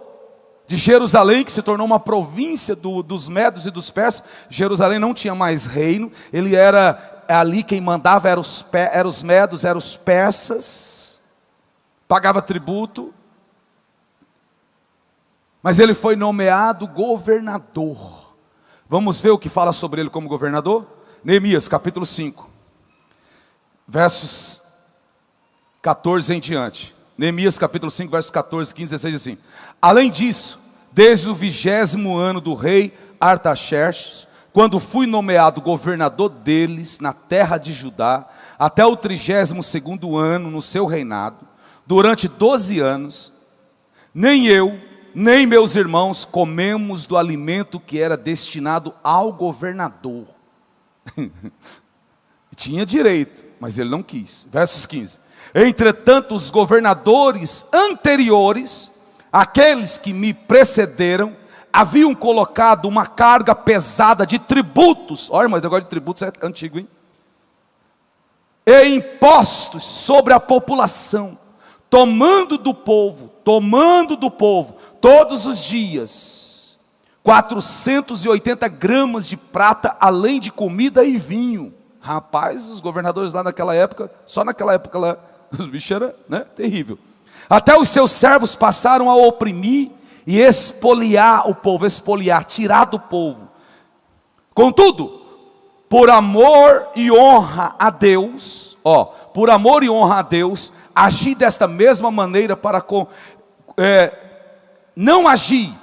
de Jerusalém, que se tornou uma província dos medos e dos persas. Jerusalém não tinha mais reino, ele era ali, quem mandava eram os medos, eram os persas, pagava tributo, mas ele foi nomeado governador. Vamos ver o que fala sobre ele como governador? Neemias capítulo 5, versos 14 em diante. Neemias capítulo 5, versos 14, 15, 16, assim: além disso, desde o 20º ano do rei Artaxerxes, quando fui nomeado governador deles na terra de Judá, até o 32º ano no seu reinado, durante 12 anos, nem eu, nem meus irmãos comemos do alimento que era destinado ao governador. Tinha direito, mas ele não quis. Versos 15: entretanto, os governadores anteriores, aqueles que me precederam, haviam colocado uma carga pesada de tributos. Olha, irmão, o negócio de tributos é antigo, hein? E impostos sobre a população, tomando do povo, todos os dias, 480 gramas de prata, além de comida e vinho. Rapaz, os governadores lá naquela época, só naquela época lá, os bichos eram, né, terrível. Até os seus servos passaram a oprimir e expoliar o povo, tirar do povo. Contudo, por amor e honra a Deus, agi desta mesma maneira não agi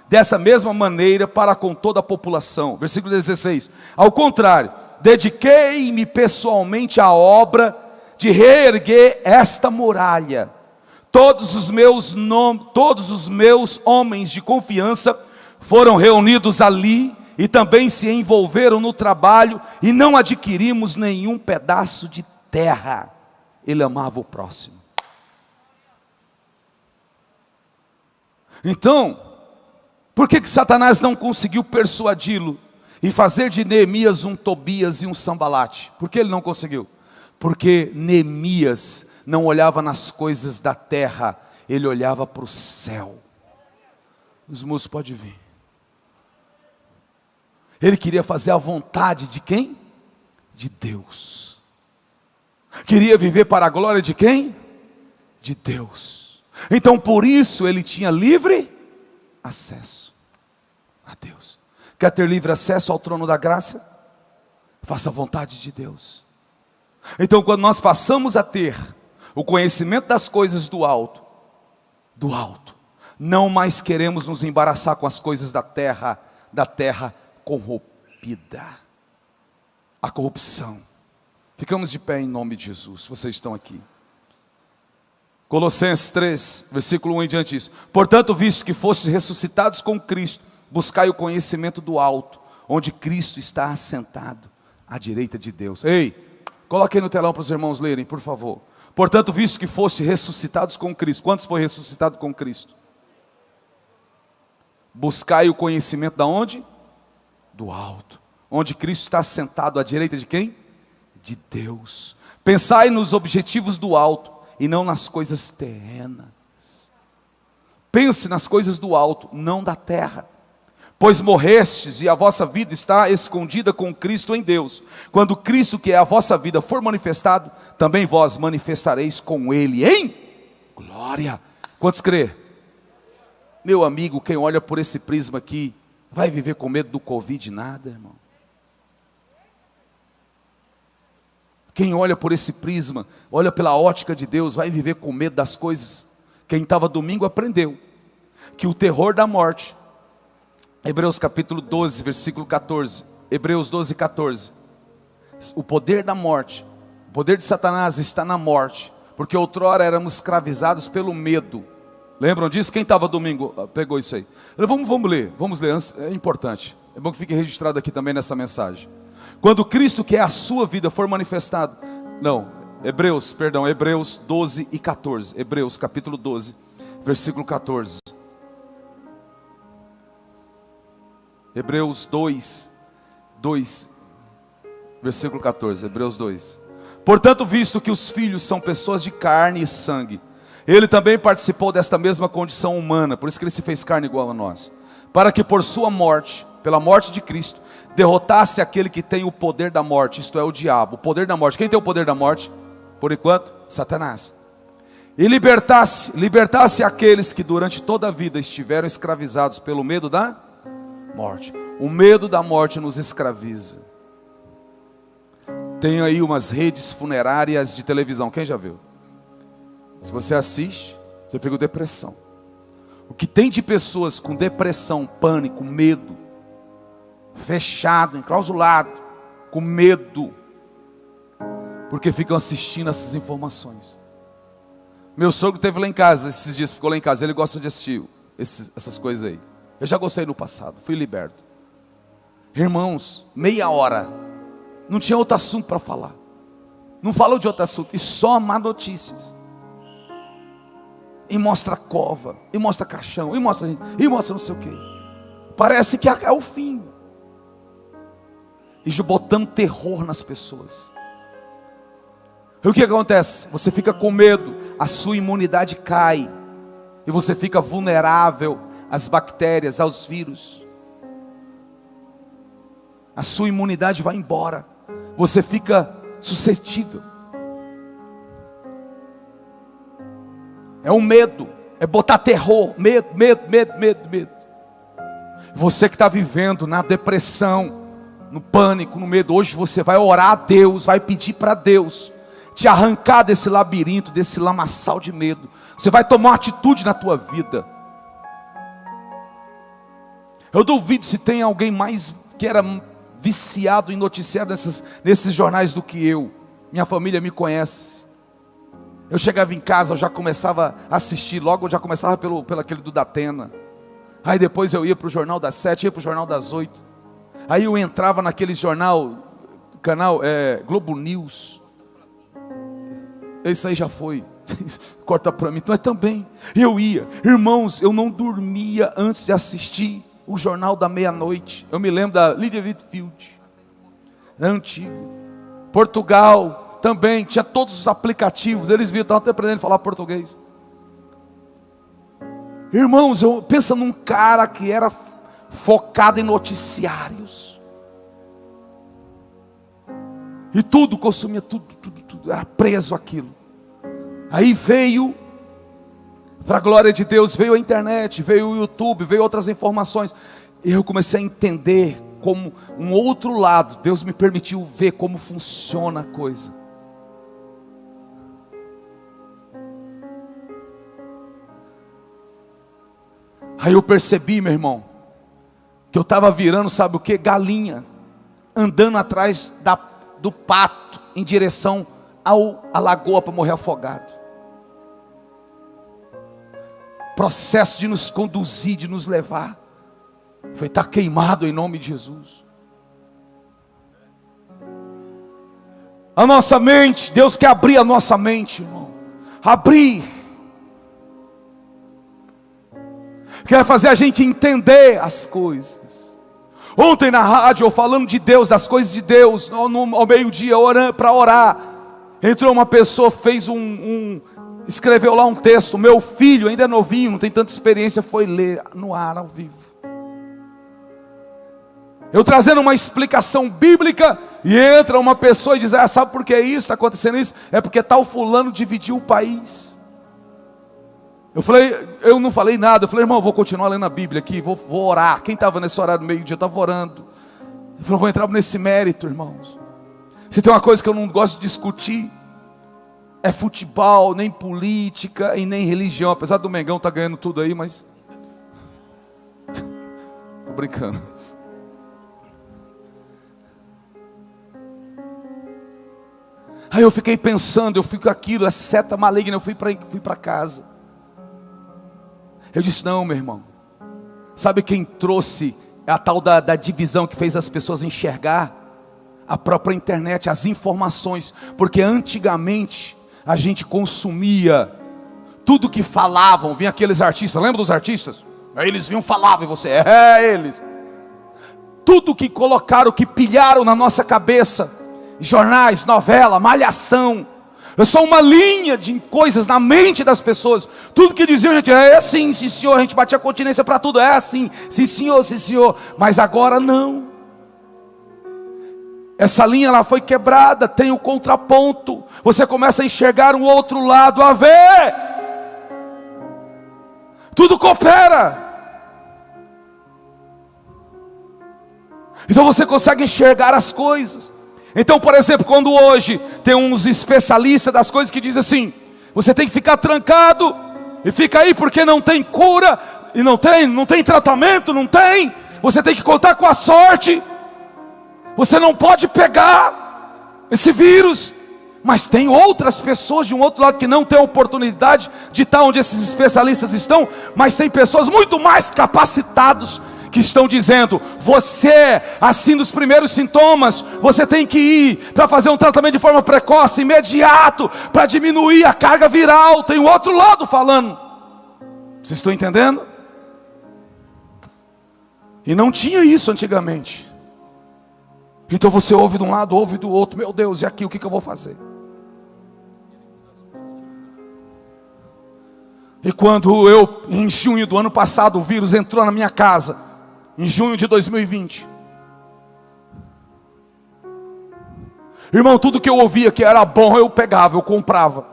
dessa mesma maneira para com toda a população. Versículo 16: ao contrário, dediquei-me pessoalmente à obra de reerguer esta muralha. Todos os meus homens de confiança foram reunidos ali e também se envolveram no trabalho, e não adquirimos nenhum pedaço de terra. Ele amava o próximo. Então, por que Satanás não conseguiu persuadi-lo e fazer de Neemias um Tobias e um Sambalate? Por que ele não conseguiu? Porque Neemias não olhava nas coisas da terra, ele olhava para o céu. Os músicos podem vir. Ele queria fazer a vontade de quem? De Deus. Queria viver para a glória de quem? De Deus. Então por isso ele tinha livre acesso a Deus. Quer ter livre acesso ao trono da graça? Faça a vontade de Deus. Então quando nós passamos a ter o conhecimento das coisas do alto, não mais queremos nos embaraçar com as coisas da terra corrompida, a corrupção. Ficamos de pé em nome de Jesus, vocês estão aqui. Colossenses 3, versículo 1 em diante diz: portanto, visto que fostes ressuscitados com Cristo, buscai o conhecimento do alto, onde Cristo está assentado à direita de Deus. Ei, coloque aí no telão para os irmãos lerem, por favor. Portanto, visto que fostes ressuscitados com Cristo. Quantos foi ressuscitado com Cristo? Buscai o conhecimento da onde? Do alto, onde Cristo está sentado à direita de quem? De Deus. Pensai nos objetivos do alto e não nas coisas terrenas. Pense nas coisas do alto, não da terra. Pois morrestes e a vossa vida está escondida com Cristo em Deus. Quando Cristo, que é a vossa vida, for manifestado, também vós manifestareis com Ele em glória. Quantos crê? Meu amigo, quem olha por esse prisma aqui, vai viver com medo do Covid? Nada, irmão. Quem olha por esse prisma, olha pela ótica de Deus, vai viver com medo das coisas. Quem estava domingo aprendeu que o terror da morte, Hebreus capítulo 12, versículo 14, Hebreus 12, 14, o poder da morte, o poder de Satanás está na morte, porque outrora éramos escravizados pelo medo. Lembram disso? Quem estava domingo pegou isso aí. Vamos ler, é importante, é bom que fique registrado aqui também nessa mensagem. Quando Cristo, que é a sua vida, for manifestado, Hebreus 12 e 14. Hebreus capítulo 12, versículo 14. Hebreus 2, versículo 14. Hebreus 2. Portanto, visto que os filhos são pessoas de carne e sangue, ele também participou desta mesma condição humana, por isso que ele se fez carne igual a nós, para que por sua morte, pela morte de Cristo, derrotasse aquele que tem o poder da morte, isto é, o diabo. O poder da morte, quem tem o poder da morte? Por enquanto, Satanás. E libertasse aqueles que durante toda a vida estiveram escravizados pelo medo da morte. O medo da morte nos escraviza. Tem aí umas redes funerárias de televisão, quem já viu? Se você assiste, você fica com depressão. O que tem de pessoas com depressão, pânico, medo, fechado, enclausulado, com medo, porque ficam assistindo essas informações. Meu sogro esteve lá em casa, esses dias ficou lá em casa, ele gosta de assistir essas coisas aí. Eu já gostei no passado, fui liberto. Irmãos, meia hora, não tinha outro assunto para falar. Não falou de outro assunto, e só má notícias. E mostra cova, e mostra caixão, e mostra gente, e mostra não sei o quê. Parece que é o fim. E botando terror nas pessoas. E o que acontece? Você fica com medo, a sua imunidade cai, e você fica vulnerável às bactérias, aos vírus. A sua imunidade vai embora, você fica suscetível. É o medo, é botar terror, medo. Você que está vivendo na depressão, no pânico, no medo, hoje você vai orar a Deus, vai pedir para Deus te arrancar desse labirinto, desse lamaçal de medo. Você vai tomar uma atitude na tua vida. Eu duvido se tem alguém mais que era viciado em noticiário nesses jornais do que eu. Minha família me conhece. Eu chegava em casa, eu já começava a assistir, logo eu já começava pelo aquele do Datena. Aí depois eu ia para o Jornal das 7, ia para o Jornal das 8. Aí eu entrava naquele canal Globo News. Esse aí já foi. Corta para mim, mas também. Eu ia. Irmãos, eu não dormia antes de assistir o Jornal da Meia-Noite. Eu me lembro da Lydia Whitfield. É antigo. Portugal também. Tinha todos os aplicativos. Eles viram, estavam até aprendendo a falar português. Irmãos, pensa num cara que era focado em noticiários. E tudo, consumia tudo. Era preso aquilo. Aí veio, para a glória de Deus, veio a internet, veio o YouTube, veio outras informações. E eu comecei a entender como um outro lado. Deus me permitiu ver como funciona a coisa. Aí eu percebi, meu irmão, que eu estava virando, sabe o que? Galinha, andando atrás do pato, em direção à lagoa para morrer afogado. Processo de nos conduzir, de nos levar, foi estar queimado em nome de Jesus. A nossa mente, Deus quer abrir a nossa mente, irmão. Abrir. Quer fazer a gente entender as coisas. Ontem na rádio, eu falando de Deus, das coisas de Deus, ao meio-dia, para orar, entrou uma pessoa, fez escreveu lá um texto. Meu filho, ainda é novinho, não tem tanta experiência, foi ler no ar, ao vivo. Eu trazendo uma explicação bíblica, e entra uma pessoa e diz: sabe por que isso, está acontecendo isso? É porque tal fulano dividiu o país. Eu não falei nada. Eu falei: irmão, eu vou continuar lendo a Bíblia aqui, vou orar. Quem estava nesse horário do meio-dia? Eu estava orando. Eu falei: vou entrar nesse mérito, irmãos. Se tem uma coisa que eu não gosto de discutir, é futebol, nem política e nem religião. Apesar do Mengão estar ganhando tudo aí, mas estou brincando. Aí eu fiquei pensando, eu fico aquilo, é seta maligna. Eu fui para casa. Eu disse: não, meu irmão, sabe quem trouxe a tal da divisão que fez as pessoas enxergar a própria internet, as informações, porque antigamente a gente consumia tudo que falavam. Vinha aqueles artistas, lembra dos artistas? Aí eles vinham, falavam, e você, eles. Tudo que colocaram, que pilharam na nossa cabeça, jornais, novela, malhação, é só uma linha de coisas na mente das pessoas. Tudo que diziam, a gente, assim, sim senhor, a gente batia continência para tudo, assim, sim senhor, mas agora não. Essa linha ela foi quebrada, tem o contraponto, você começa a enxergar um outro lado, a ver, tudo coopera. Então você consegue enxergar as coisas. Então, por exemplo, quando hoje tem uns especialistas das coisas que dizem assim: você tem que ficar trancado, e fica aí porque não tem cura, e não tem tratamento, não tem. Você tem que contar com a sorte. Você não pode pegar esse vírus. Mas tem outras pessoas de um outro lado que não têm a oportunidade de estar onde esses especialistas estão, mas tem pessoas muito mais capacitadas que estão dizendo: você, assim nos primeiros sintomas, você tem que ir para fazer um tratamento de forma precoce, imediato, para diminuir a carga viral. Tem o outro lado falando. Vocês estão entendendo? E não tinha isso antigamente. Então você ouve de um lado, ouve do outro. Meu Deus, e aqui, o que eu vou fazer? E quando eu, em junho do ano passado, o vírus entrou na minha casa, em junho de 2020, irmão, tudo que eu ouvia que era bom, eu pegava, eu comprava.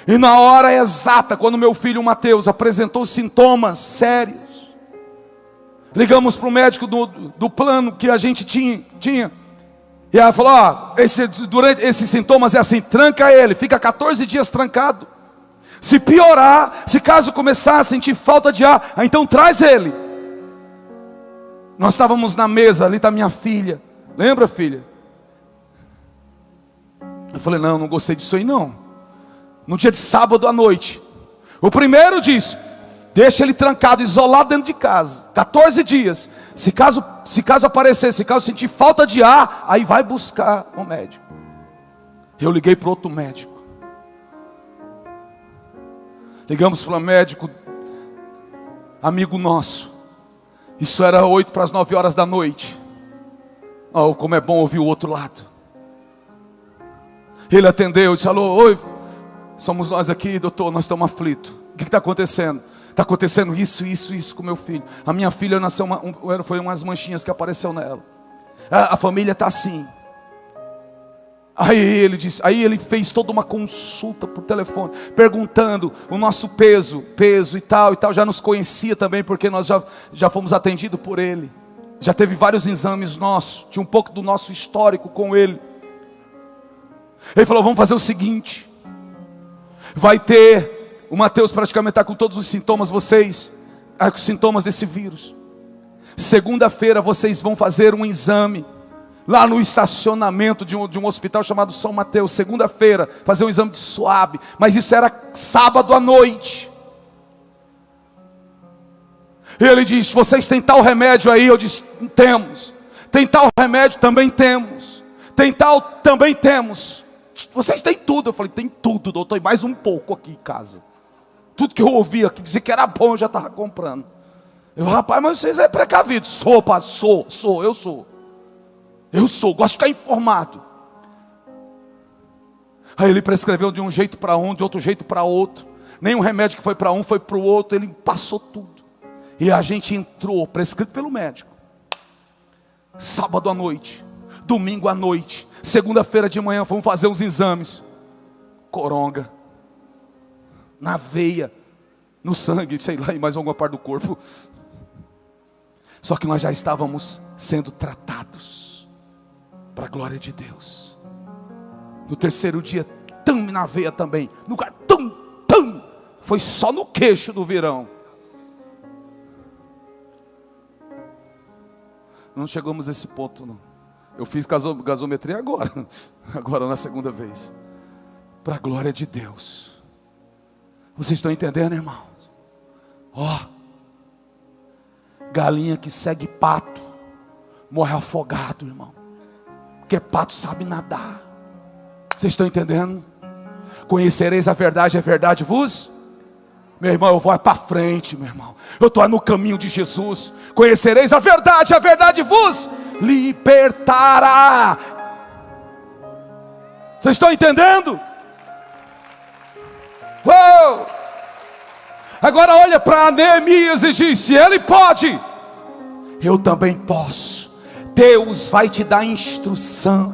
E na hora exata, quando meu filho Mateus apresentou sintomas sérios, ligamos para o médico do plano que a gente tinha. E ela falou: durante esses sintomas é assim, tranca ele, fica 14 dias trancado. Se piorar, se caso começar a sentir falta de ar, então traz ele. Nós estávamos na mesa, ali está minha filha. Lembra, filha? Eu falei: não gostei disso aí não. No dia de sábado à noite, o primeiro disse: deixa ele trancado, isolado dentro de casa, 14 dias. Se caso aparecer, se caso sentir falta de ar, aí vai buscar um médico. Eu liguei para outro médico. Ligamos para um médico, amigo nosso. Isso era 8 para as 9 horas da noite. Oh, como é bom ouvir o outro lado. Ele atendeu, disse: alô, oi, somos nós aqui, doutor, nós estamos aflitos. O que está acontecendo? Está acontecendo isso com meu filho. A minha filha nasceu, foi umas manchinhas que apareceu nela. A família está assim. Aí ele fez toda uma consulta por telefone, perguntando o nosso peso e tal, já nos conhecia também, porque nós já fomos atendidos por ele. Já teve vários exames nossos, tinha um pouco do nosso histórico com ele. Ele falou: vamos fazer o seguinte, vai ter, o Mateus praticamente está com todos os sintomas, os sintomas desse vírus. Segunda-feira vocês vão fazer um exame lá no estacionamento de um hospital chamado São Mateus. Segunda-feira, fazer um exame de suave. Mas isso era sábado à noite. Ele diz: vocês têm tal remédio aí? Eu disse: temos. Tem tal remédio? Também temos. Tem tal? Também temos. Vocês têm tudo? Eu falei: tem tudo, doutor, e mais um pouco aqui em casa. Tudo que eu ouvia que dizia que era bom, eu já estava comprando. Eu: rapaz, mas vocês é precavido. Eu sou, gosto de ficar informado. Aí ele prescreveu de um jeito para um, de outro jeito para outro. Nenhum remédio que foi para um foi para o outro. Ele passou tudo. E a gente entrou, prescrito pelo médico. Sábado à noite, domingo à noite, segunda-feira de manhã, fomos fazer uns exames. Coronga, na veia, no sangue, sei lá, em mais alguma parte do corpo. Só que nós já estávamos sendo tratados para a glória de Deus. No terceiro dia, na veia também. No lugar, foi só no queixo do virão. Não chegamos a esse ponto não. Eu fiz gasometria agora na segunda vez. Para a glória de Deus. Vocês estão entendendo, irmãos? Galinha que segue pato morre afogado, irmão. porque pato sabe nadar. Vocês estão entendendo? Conhecereis a verdade vos... Meu irmão, eu vou para frente, meu irmão. Eu estou no caminho de Jesus. Conhecereis a verdade vos libertará. Vocês estão entendendo? Uou! Agora olha para Neemias e diz: se ele pode, eu também posso. Deus vai te dar instruções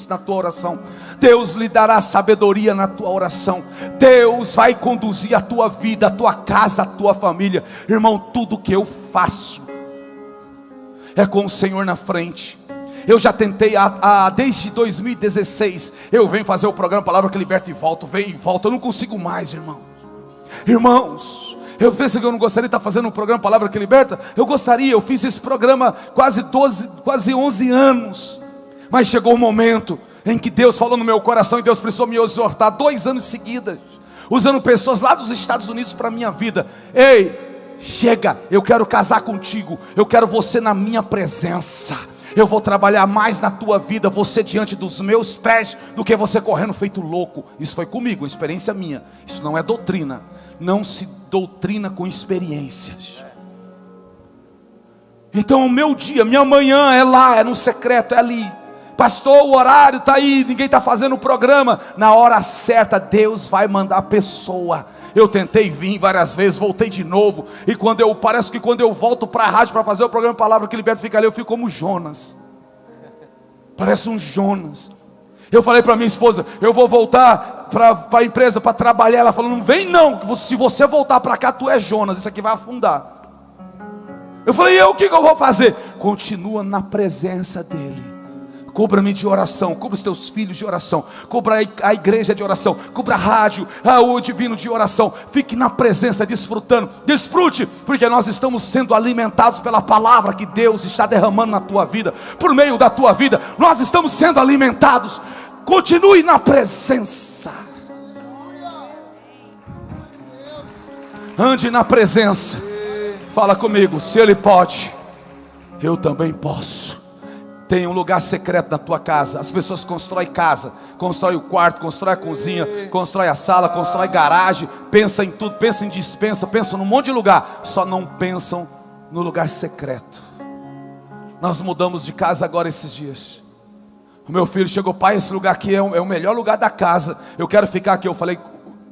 na tua oração. Deus lhe dará sabedoria na tua oração. Deus vai conduzir a tua vida, a tua casa, a tua família. Irmão, tudo que eu faço é com o Senhor na frente. Eu já tentei desde 2016. Eu venho fazer o programa Palavra que Liberta e volto, venho e volto. Eu não consigo mais, irmão. Irmãos, eu penso que eu não gostaria de estar fazendo um programa Palavra que Liberta. Eu gostaria, eu fiz esse programa quase 11 anos. Mas chegou um momento em que Deus falou no meu coração, e Deus precisou me exortar 2 anos seguidos, usando pessoas lá dos Estados Unidos para a minha vida. Ei, chega, eu quero casar contigo, eu quero você na minha presença. Eu vou trabalhar mais na tua vida, você diante dos meus pés, do que você correndo feito louco. Isso foi comigo, uma experiência minha. Isso não é doutrina. Não se doutrina com experiências. Então o meu dia, minha manhã é lá, é no secreto, é ali. Pastor, o horário está aí, ninguém está fazendo o programa. Na hora certa, Deus vai mandar a pessoa. Eu tentei vir várias vezes, voltei de novo. E parece que quando eu volto para a rádio para fazer o programa Palavra que Liberta, fica ali, eu fico como Jonas. Parece um Jonas. Eu falei para minha esposa: eu vou voltar para a empresa para trabalhar. Ela falou: não vem não, se você voltar para cá, tu é Jonas, isso aqui vai afundar. Eu falei: o que eu vou fazer? Continua na presença dele. Cubra-me de oração, cubra os teus filhos de oração, cubra a igreja de oração, cubra a rádio, o divino de oração. Fique na presença, desfrutando, desfrute, porque nós estamos sendo alimentados pela palavra que Deus está derramando na tua vida, por meio da tua vida, nós estamos sendo alimentados. Continue na presença, ande na presença. Fala comigo: se Ele pode, eu também posso. Tem um lugar secreto na tua casa. As pessoas constroem casa, constroem o quarto, constroem a cozinha, constroem a sala, constroem garagem, pensam em tudo, pensam em dispensa, pensam num monte de lugar, só não pensam no lugar secreto. Nós mudamos de casa agora esses dias. O meu filho chegou: pai, esse lugar aqui é o melhor lugar da casa, eu quero ficar aqui. Eu falei: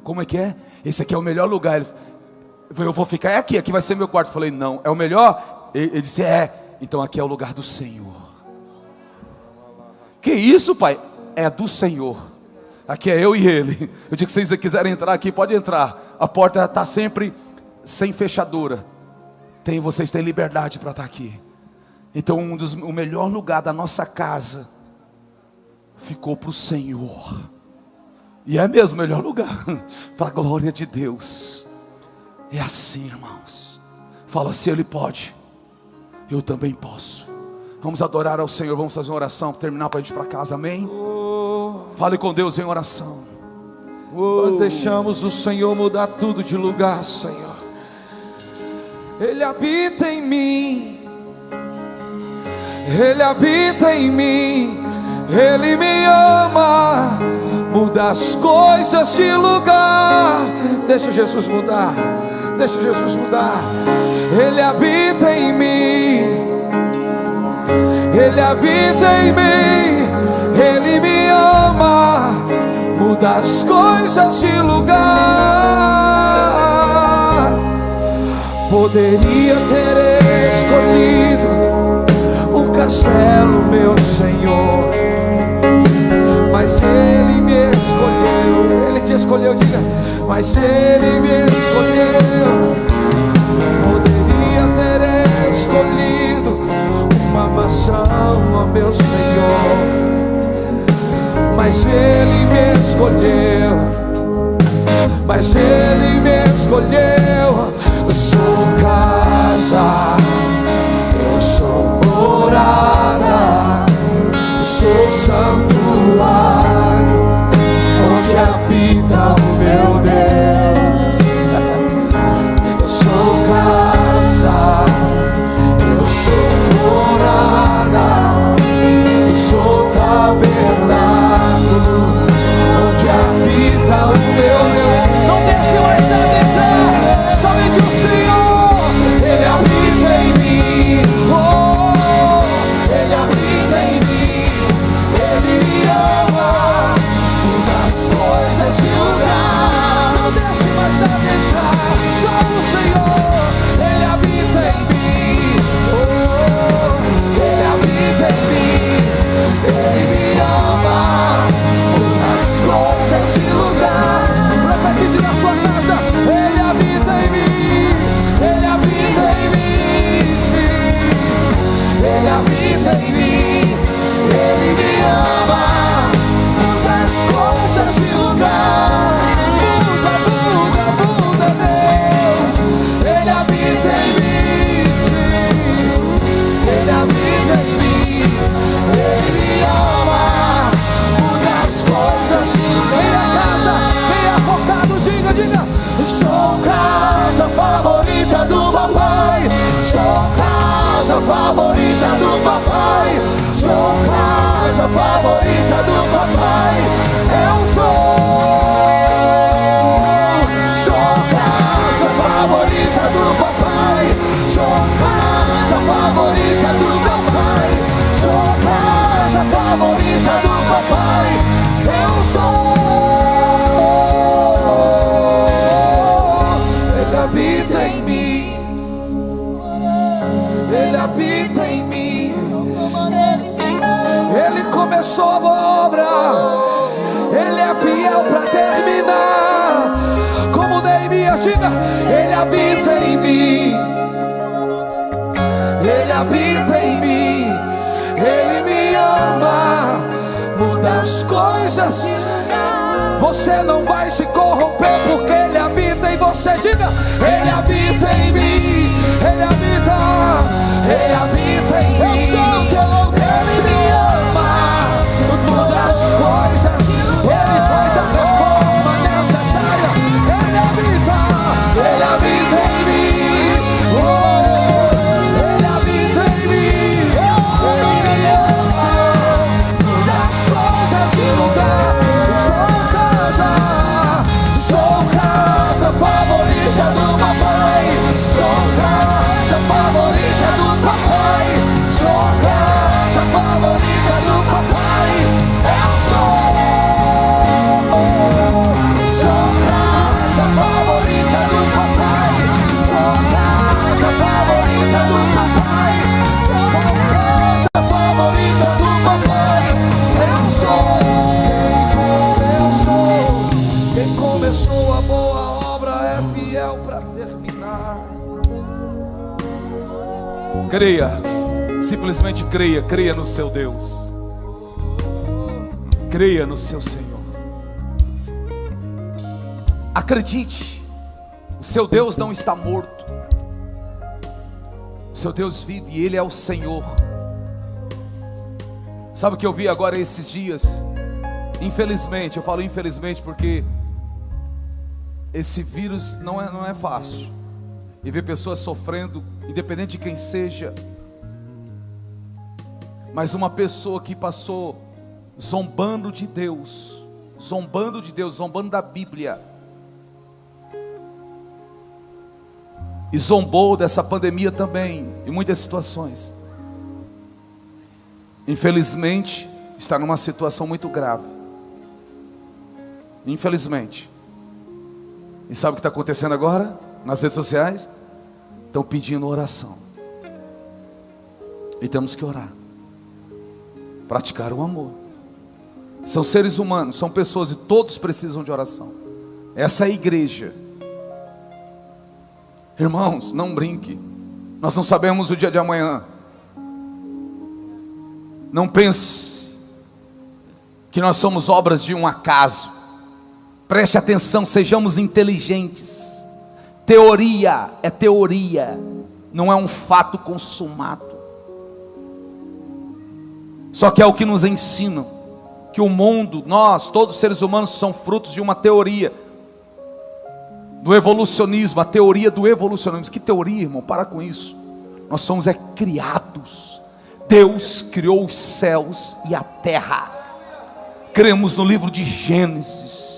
como é que é? Esse aqui é o melhor lugar. Ele falou: eu vou ficar aqui vai ser meu quarto. Eu falei: não, é o melhor? Ele disse: é, então aqui é o lugar do Senhor. Que isso, pai? É do Senhor. Aqui é eu e ele. Eu digo que se vocês quiserem entrar aqui, pode entrar. A porta está sempre sem fechadura. Vocês têm liberdade para estar aqui. Então o melhor lugar da nossa casa ficou para o Senhor. E é mesmo o melhor lugar, para a glória de Deus. É assim, irmãos. Fala: se Ele pode, eu também posso. Vamos adorar ao Senhor, vamos fazer uma oração para terminar, para a gente ir para casa, amém? Fale com Deus em oração. Nós deixamos o Senhor mudar tudo de lugar, Senhor. Ele habita em mim, Ele habita em mim, Ele me ama, muda as coisas de lugar. Deixa Jesus mudar, deixa Jesus mudar. Ele habita em mim, Ele habita em mim, Ele me ama, muda as coisas de lugar. Poderia ter escolhido um castelo, meu Senhor, mas Ele me escolheu. Ele te escolheu, diga, mas Ele me escolheu. Poderia ter escolhido uma maçã, ó meu Senhor, mas Ele me escolheu, mas Ele me escolheu. Eu sou casa, eu sou morada, eu sou santuário, onde habita o meu Deus. Eu sou casa, eu sou morada, eu sou casa favorita do papai. Eu sou casa favorita do papai. Sou casa favorita do papai. Sou casa favorita do papai. Eu sou. Ele habita em mim. Ele habita em mim. Ele começou a obra. Ele é fiel para terminar. Como Neemias, diga: Ele habita em mim. Ele habita em mim. Ele me ama. Muda as coisas. Você não vai se corromper porque Ele habita em você. Diga: Ele habita em mim. Ele habita. Ele habita em mim. Eu sou teu. Ele me ama. Muda as coisas. Ele faz a reforma necessária. Ele habita. Ele habita em mim. Oh, Ele habita em mim. Ele me ama. Muda as coisas de lugar. Sou casa favorita do papai. Sou casa favorita do papai. Sou casa favorita do papai. Eu sou casa favorita do papai. Sou casa favorita do papai. Sou casa favorita do papai. Eu sou. Quem começou a boa obra é fiel para terminar. Creia, simplesmente creia. Creia no seu Deus. Creia no seu Senhor. Acredite, o seu Deus não está morto. O seu Deus vive e Ele é o Senhor. Sabe o que eu vi agora esses dias? Infelizmente, eu falo infelizmente porque esse vírus não é fácil. E ver pessoas sofrendo, independente de quem seja. Mas uma pessoa que passou zombando de Deus, zombando da Bíblia, e zombou dessa pandemia também, em muitas situações. Infelizmente, está numa situação muito grave. Infelizmente. E sabe o que está acontecendo agora? Nas redes sociais? Estão pedindo oração. E temos que orar. Praticar o amor. São seres humanos, são pessoas e todos precisam de oração. Essa é a igreja. Irmãos, não brinque. Nós não sabemos o dia de amanhã. Não pense que nós somos obras de um acaso. Preste atenção, sejamos inteligentes. Teoria é teoria, não é um fato consumado. Só que é o que nos ensinam, que o mundo, nós, todos os seres humanos são frutos de uma teoria, do evolucionismo, a teoria do evolucionismo. Que teoria, irmão? Para com isso. Nós somos criados. Deus criou os céus e a terra. Cremos no livro de Gênesis.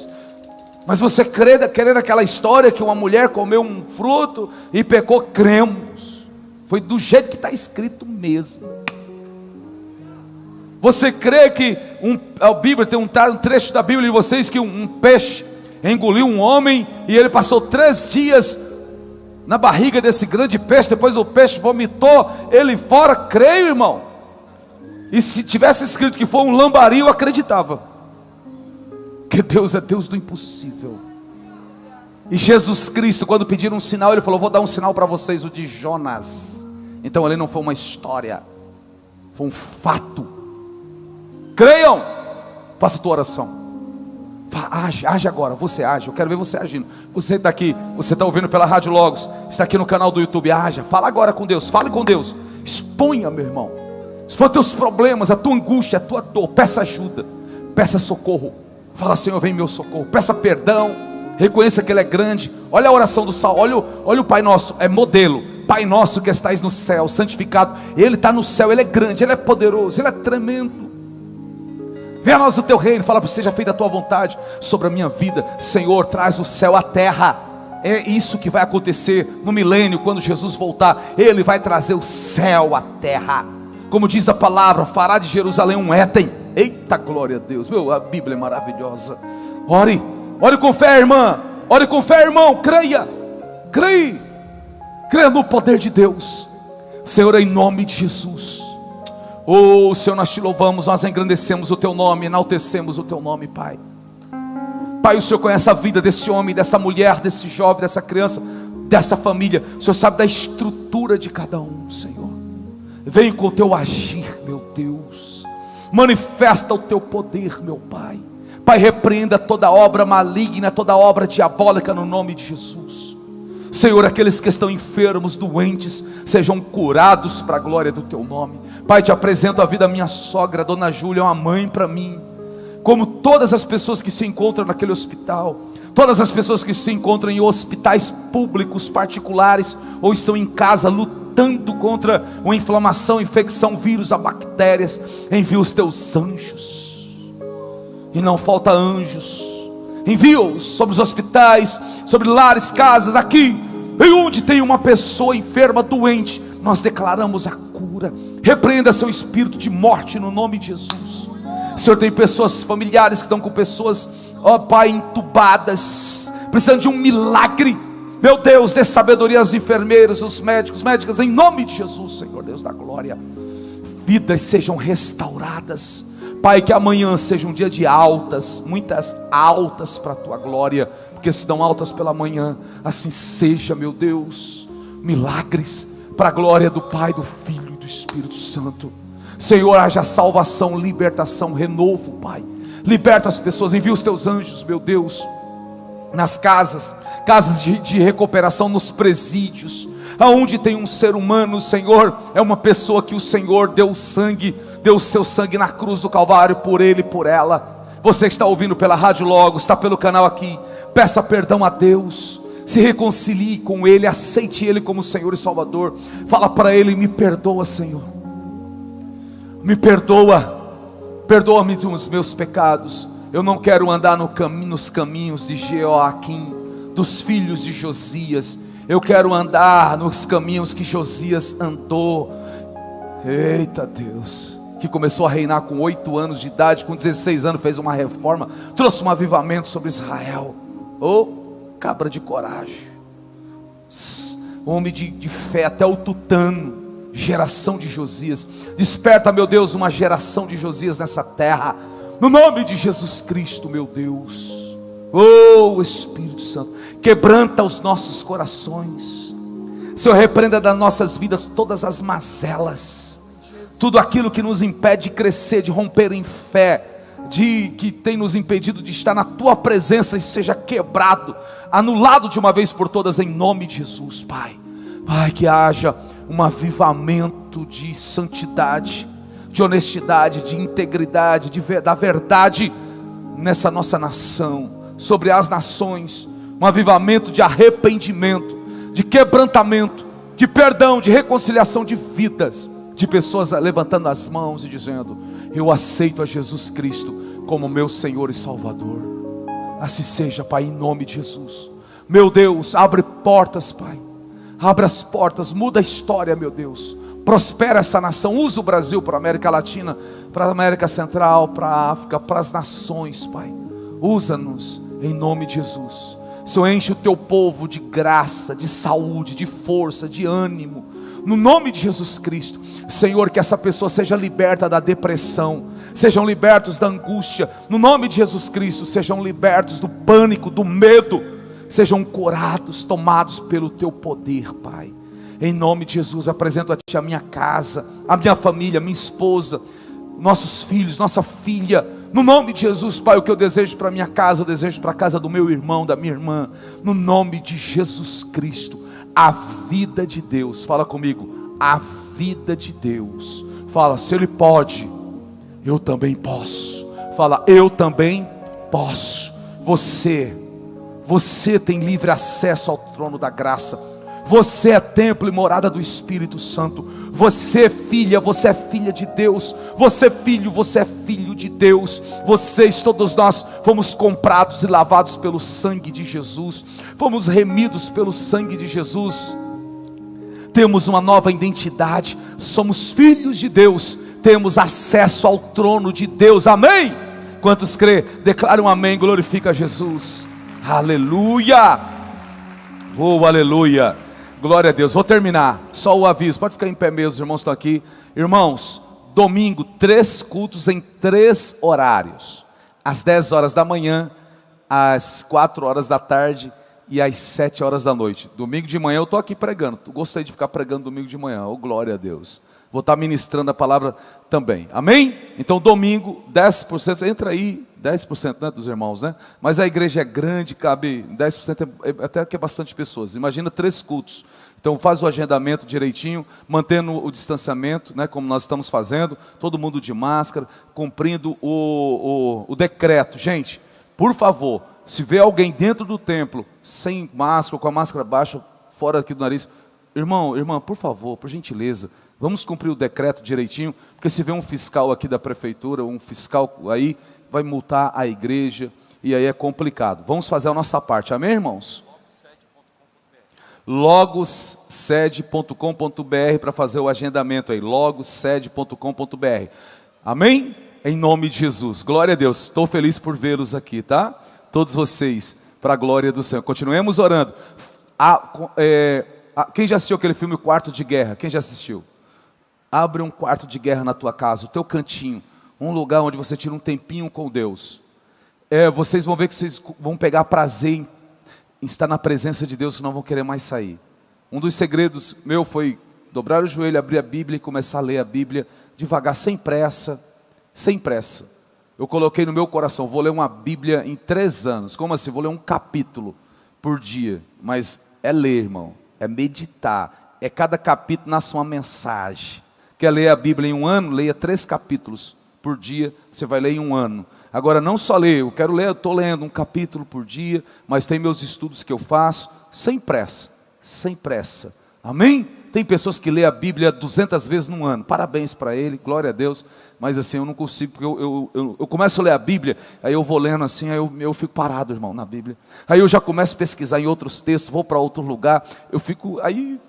Mas você crê naquela história que uma mulher comeu um fruto e pecou? Cremos. Foi do jeito que está escrito mesmo. Você crê que a Bíblia tem um trecho da Bíblia de vocês que um peixe engoliu um homem e ele passou 3 dias na barriga desse grande peixe, depois o peixe vomitou ele fora? Creio, irmão. E se tivesse escrito que foi um lambari, eu acreditava. Que Deus é Deus do impossível. E Jesus Cristo, quando pediram um sinal, Ele falou: vou dar um sinal para vocês, o de Jonas. Então ali não foi uma história, foi um fato. Creiam. Faça a tua oração. Age agora, você age. Eu quero ver você agindo. Você está aqui, você está ouvindo pela Rádio Logos, está aqui no canal do YouTube. Haja, fala agora com Deus, fale com Deus. Exponha, meu irmão. Expõe teus problemas, a tua angústia, a tua dor. Peça ajuda, peça socorro. Fala: Senhor, vem meu socorro. Peça perdão, reconheça que Ele é grande. Olha a oração do Salmo, olha o Pai Nosso, é modelo. Pai nosso que estais no céu, santificado. Ele está no céu, Ele é grande, Ele é poderoso, Ele é tremendo. Venha a nós o teu reino. Fala para seja feita a tua vontade sobre a minha vida. Senhor, traz o céu à terra. É isso que vai acontecer no milênio, quando Jesus voltar. Ele vai trazer o céu à terra. Como diz a palavra, fará de Jerusalém um Éden. Eita, glória a Deus. Meu, a Bíblia é maravilhosa. Ore com fé, irmã. Ore com fé, irmão. Creia no poder de Deus. Senhor, em nome de Jesus. Oh, Senhor, nós te louvamos, nós engrandecemos o teu nome, enaltecemos o teu nome, Pai. Pai, o Senhor conhece a vida desse homem, dessa mulher, desse jovem, dessa criança, dessa família. O Senhor sabe da estrutura de cada um, Senhor. Vem com o teu agir, meu Deus. Manifesta o teu poder, meu Pai. Pai, repreenda toda obra maligna, toda obra diabólica no nome de Jesus. Senhor, aqueles que estão enfermos, doentes, sejam curados para a glória do teu nome. Pai, te apresento a vida da minha sogra, Dona Júlia, é uma mãe para mim. Como todas as pessoas que se encontram naquele hospital, todas as pessoas que se encontram em hospitais públicos, particulares, ou estão em casa lutando contra uma inflamação, infecção, vírus, a bactérias, envia os teus anjos, e não falta anjos. Envia-os sobre os hospitais, sobre lares, casas, aqui, e onde tem uma pessoa enferma, doente, nós declaramos a cura. Repreenda seu espírito de morte no nome de Jesus. Senhor, tem pessoas familiares que estão com pessoas, ó Pai, entubadas, precisando de um milagre. Meu Deus, dê sabedoria aos enfermeiros, os médicos, médicas, em nome de Jesus, Senhor Deus da glória. Vidas sejam restauradas. Pai, que amanhã seja um dia de altas, muitas altas para a tua glória, porque se dão altas pela manhã. Assim seja, meu Deus. Milagres para a glória do Pai, do Filho e do Espírito Santo. Senhor, haja salvação, libertação, renovo, Pai. Liberta as pessoas, envia os teus anjos, meu Deus, nas casas de recuperação, nos presídios, aonde tem um ser humano, Senhor, é uma pessoa que o Senhor deu o sangue, deu o seu sangue na cruz do Calvário, por ele e por ela. Você que está ouvindo pela Rádio Logos, está pelo canal aqui, peça perdão a Deus, se reconcilie com Ele, aceite Ele como Senhor e Salvador. Fala para Ele: me perdoa, Senhor, me perdoa, perdoa-me dos meus pecados. Eu não quero andar nos caminhos de Jeoaquim, dos filhos de Josias. Eu quero andar nos caminhos que Josias andou. Eita Deus, que começou a reinar com 8 anos de idade, com 16 anos fez uma reforma, trouxe um avivamento sobre Israel. Oh, cabra de coragem, homem de fé, até o tutano, geração de Josias. Desperta, meu Deus, uma geração de Josias nessa terra, no nome de Jesus Cristo, meu Deus. Oh Espírito Santo, quebranta os nossos corações, Senhor, repreenda das nossas vidas todas as mazelas, tudo aquilo que nos impede de crescer, de romper em fé, que tem nos impedido de estar na tua presença, e seja quebrado, anulado de uma vez por todas, em nome de Jesus, Pai. Pai, que haja um avivamento de santidade, de honestidade, de integridade, da verdade nessa nossa nação, sobre as nações, um avivamento de arrependimento, de quebrantamento, de perdão, de reconciliação de vidas, de pessoas levantando as mãos e dizendo: eu aceito a Jesus Cristo como meu Senhor e Salvador. Assim seja, Pai, em nome de Jesus. Meu Deus, abre portas, Pai, abre as portas, muda a história, meu Deus, prospera essa nação, usa o Brasil para a América Latina, para a América Central, para a África, para as nações, Pai, usa-nos em nome de Jesus. Senhor, enche o teu povo de graça, de saúde, de força, de ânimo, no nome de Jesus Cristo. Senhor, que essa pessoa seja liberta da depressão, sejam libertos da angústia, no nome de Jesus Cristo. Sejam libertos do pânico, do medo, sejam curados, tomados pelo teu poder, Pai. Em nome de Jesus, apresento a Ti a minha casa, a minha família, minha esposa, nossos filhos, nossa filha, no nome de Jesus, Pai. O que eu desejo para a minha casa, eu desejo para a casa do meu irmão, da minha irmã, no nome de Jesus Cristo. A vida de Deus, fala comigo, a vida de Deus. Fala: se Ele pode, eu também posso. Fala: eu também posso. Você tem livre acesso ao trono da graça. Você é templo e morada do Espírito Santo. Você filha, você é filha de Deus. Você filho, você é filho de Deus. Vocês, todos nós, fomos comprados e lavados pelo sangue de Jesus. Fomos remidos pelo sangue de Jesus. Temos uma nova identidade. Somos filhos de Deus. Temos acesso ao trono de Deus. Amém? Quantos crê? Declare um amém. Glorifica a Jesus. Aleluia. Oh, aleluia. Glória a Deus. Vou terminar. Só o aviso. Pode ficar em pé mesmo, os irmãos estão aqui. Irmãos, domingo, 3 cultos em 3 horários. Às 10 horas da manhã, às 4 horas da tarde e às 7 horas da noite. Domingo de manhã eu estou aqui pregando. Gostei de ficar pregando domingo de manhã. Oh, glória a Deus. Vou estar ministrando a palavra também. Amém? Então domingo, 10%. Entra aí, 10%, né, dos irmãos, né? Mas a igreja é grande, cabe 10%, até que é bastante pessoas. Imagina 3 cultos. Então faz o agendamento direitinho, mantendo o distanciamento, né, como nós estamos fazendo. Todo mundo de máscara, cumprindo o decreto. Gente, por favor, se vê alguém dentro do templo, sem máscara, com a máscara baixa, fora aqui do nariz, irmão, irmã, por favor, por gentileza, vamos cumprir o decreto direitinho, porque se vê um fiscal aqui da prefeitura, um fiscal aí, vai multar a igreja, e aí é complicado. Vamos fazer a nossa parte, amém, irmãos? Logossede.com.br para fazer o agendamento aí, logossede.com.br, amém? Em nome de Jesus, glória a Deus, estou feliz por vê-los aqui, tá? Todos vocês, para a glória do Senhor. Continuemos orando. Quem já assistiu aquele filme O Quarto de Guerra? Quem já assistiu? Abre um quarto de guerra na tua casa, o teu cantinho, um lugar onde você tira um tempinho com Deus. Vocês vão ver que vocês vão pegar prazer em estar na presença de Deus, que não vão querer mais sair. Um dos segredos meu foi dobrar o joelho, abrir a Bíblia e começar a ler a Bíblia devagar, sem pressa, sem pressa. Eu coloquei no meu coração, vou ler uma Bíblia em 3 anos. Como assim? Vou ler um capítulo por dia. Mas é ler, irmão, é meditar, cada capítulo nasce uma mensagem. Quer ler a Bíblia em 1 ano? Leia 3 capítulos por dia, você vai ler em 1 ano. Agora não só ler, eu quero ler, eu estou lendo um capítulo por dia, mas tem meus estudos que eu faço, sem pressa, sem pressa, amém? Tem pessoas que lêem a Bíblia 200 vezes num ano, parabéns para ele, glória a Deus, mas assim, eu não consigo, porque eu começo a ler a Bíblia, aí eu vou lendo assim, aí eu fico parado, irmão, na Bíblia, aí eu já começo a pesquisar em outros textos, vou para outro lugar, eu fico, aí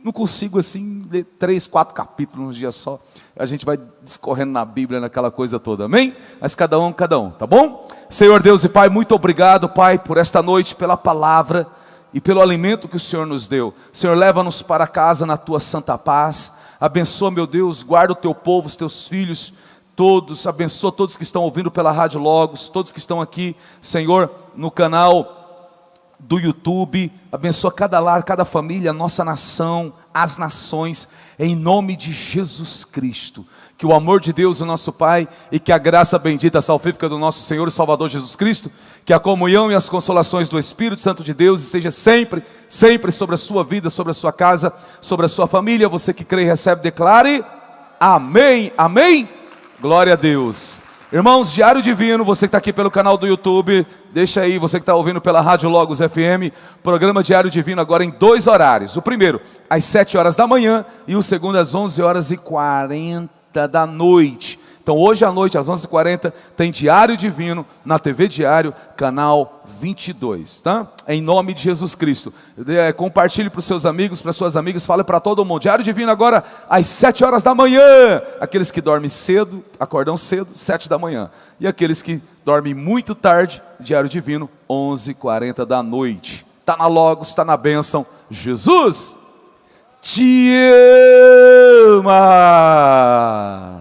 não consigo assim, ler 3, 4 capítulos num dia só, a gente vai discorrendo na Bíblia, naquela coisa toda, amém? Mas cada um, tá bom? Senhor Deus e Pai, muito obrigado, Pai, por esta noite, pela palavra, e pelo alimento que o Senhor nos deu. Senhor, leva-nos para casa na Tua santa paz, abençoa, meu Deus, guarda o Teu povo, os Teus filhos, todos, abençoa todos que estão ouvindo pela Rádio Logos, todos que estão aqui, Senhor, no canal do YouTube, abençoa cada lar, cada família, a nossa nação, as nações, em nome de Jesus Cristo. Que o amor de Deus, o nosso Pai, e que a graça bendita, salvífica do nosso Senhor e Salvador Jesus Cristo, que a comunhão e as consolações do Espírito Santo de Deus esteja sempre, sempre sobre a sua vida, sobre a sua casa, sobre a sua família. Você que crê e recebe, declare amém, amém, glória a Deus. Irmãos, Diário Divino, você que está aqui pelo canal do YouTube, deixa aí, você que está ouvindo pela Rádio Logos FM, programa Diário Divino agora em 2 horários. O primeiro, às 7 horas da manhã, e o segundo, às 11h40 da noite. Então hoje à noite, às 11h40, tem Diário Divino na TV Diário, canal 22, tá? Em nome de Jesus Cristo. Compartilhe para os seus amigos, para suas amigas, fale para todo mundo. Diário Divino agora às 7 horas da manhã. Aqueles que dormem cedo, acordam cedo, 7 da manhã. E aqueles que dormem muito tarde, Diário Divino, 11h40 da noite. Está na Logos, está na bênção. Jesus te ama.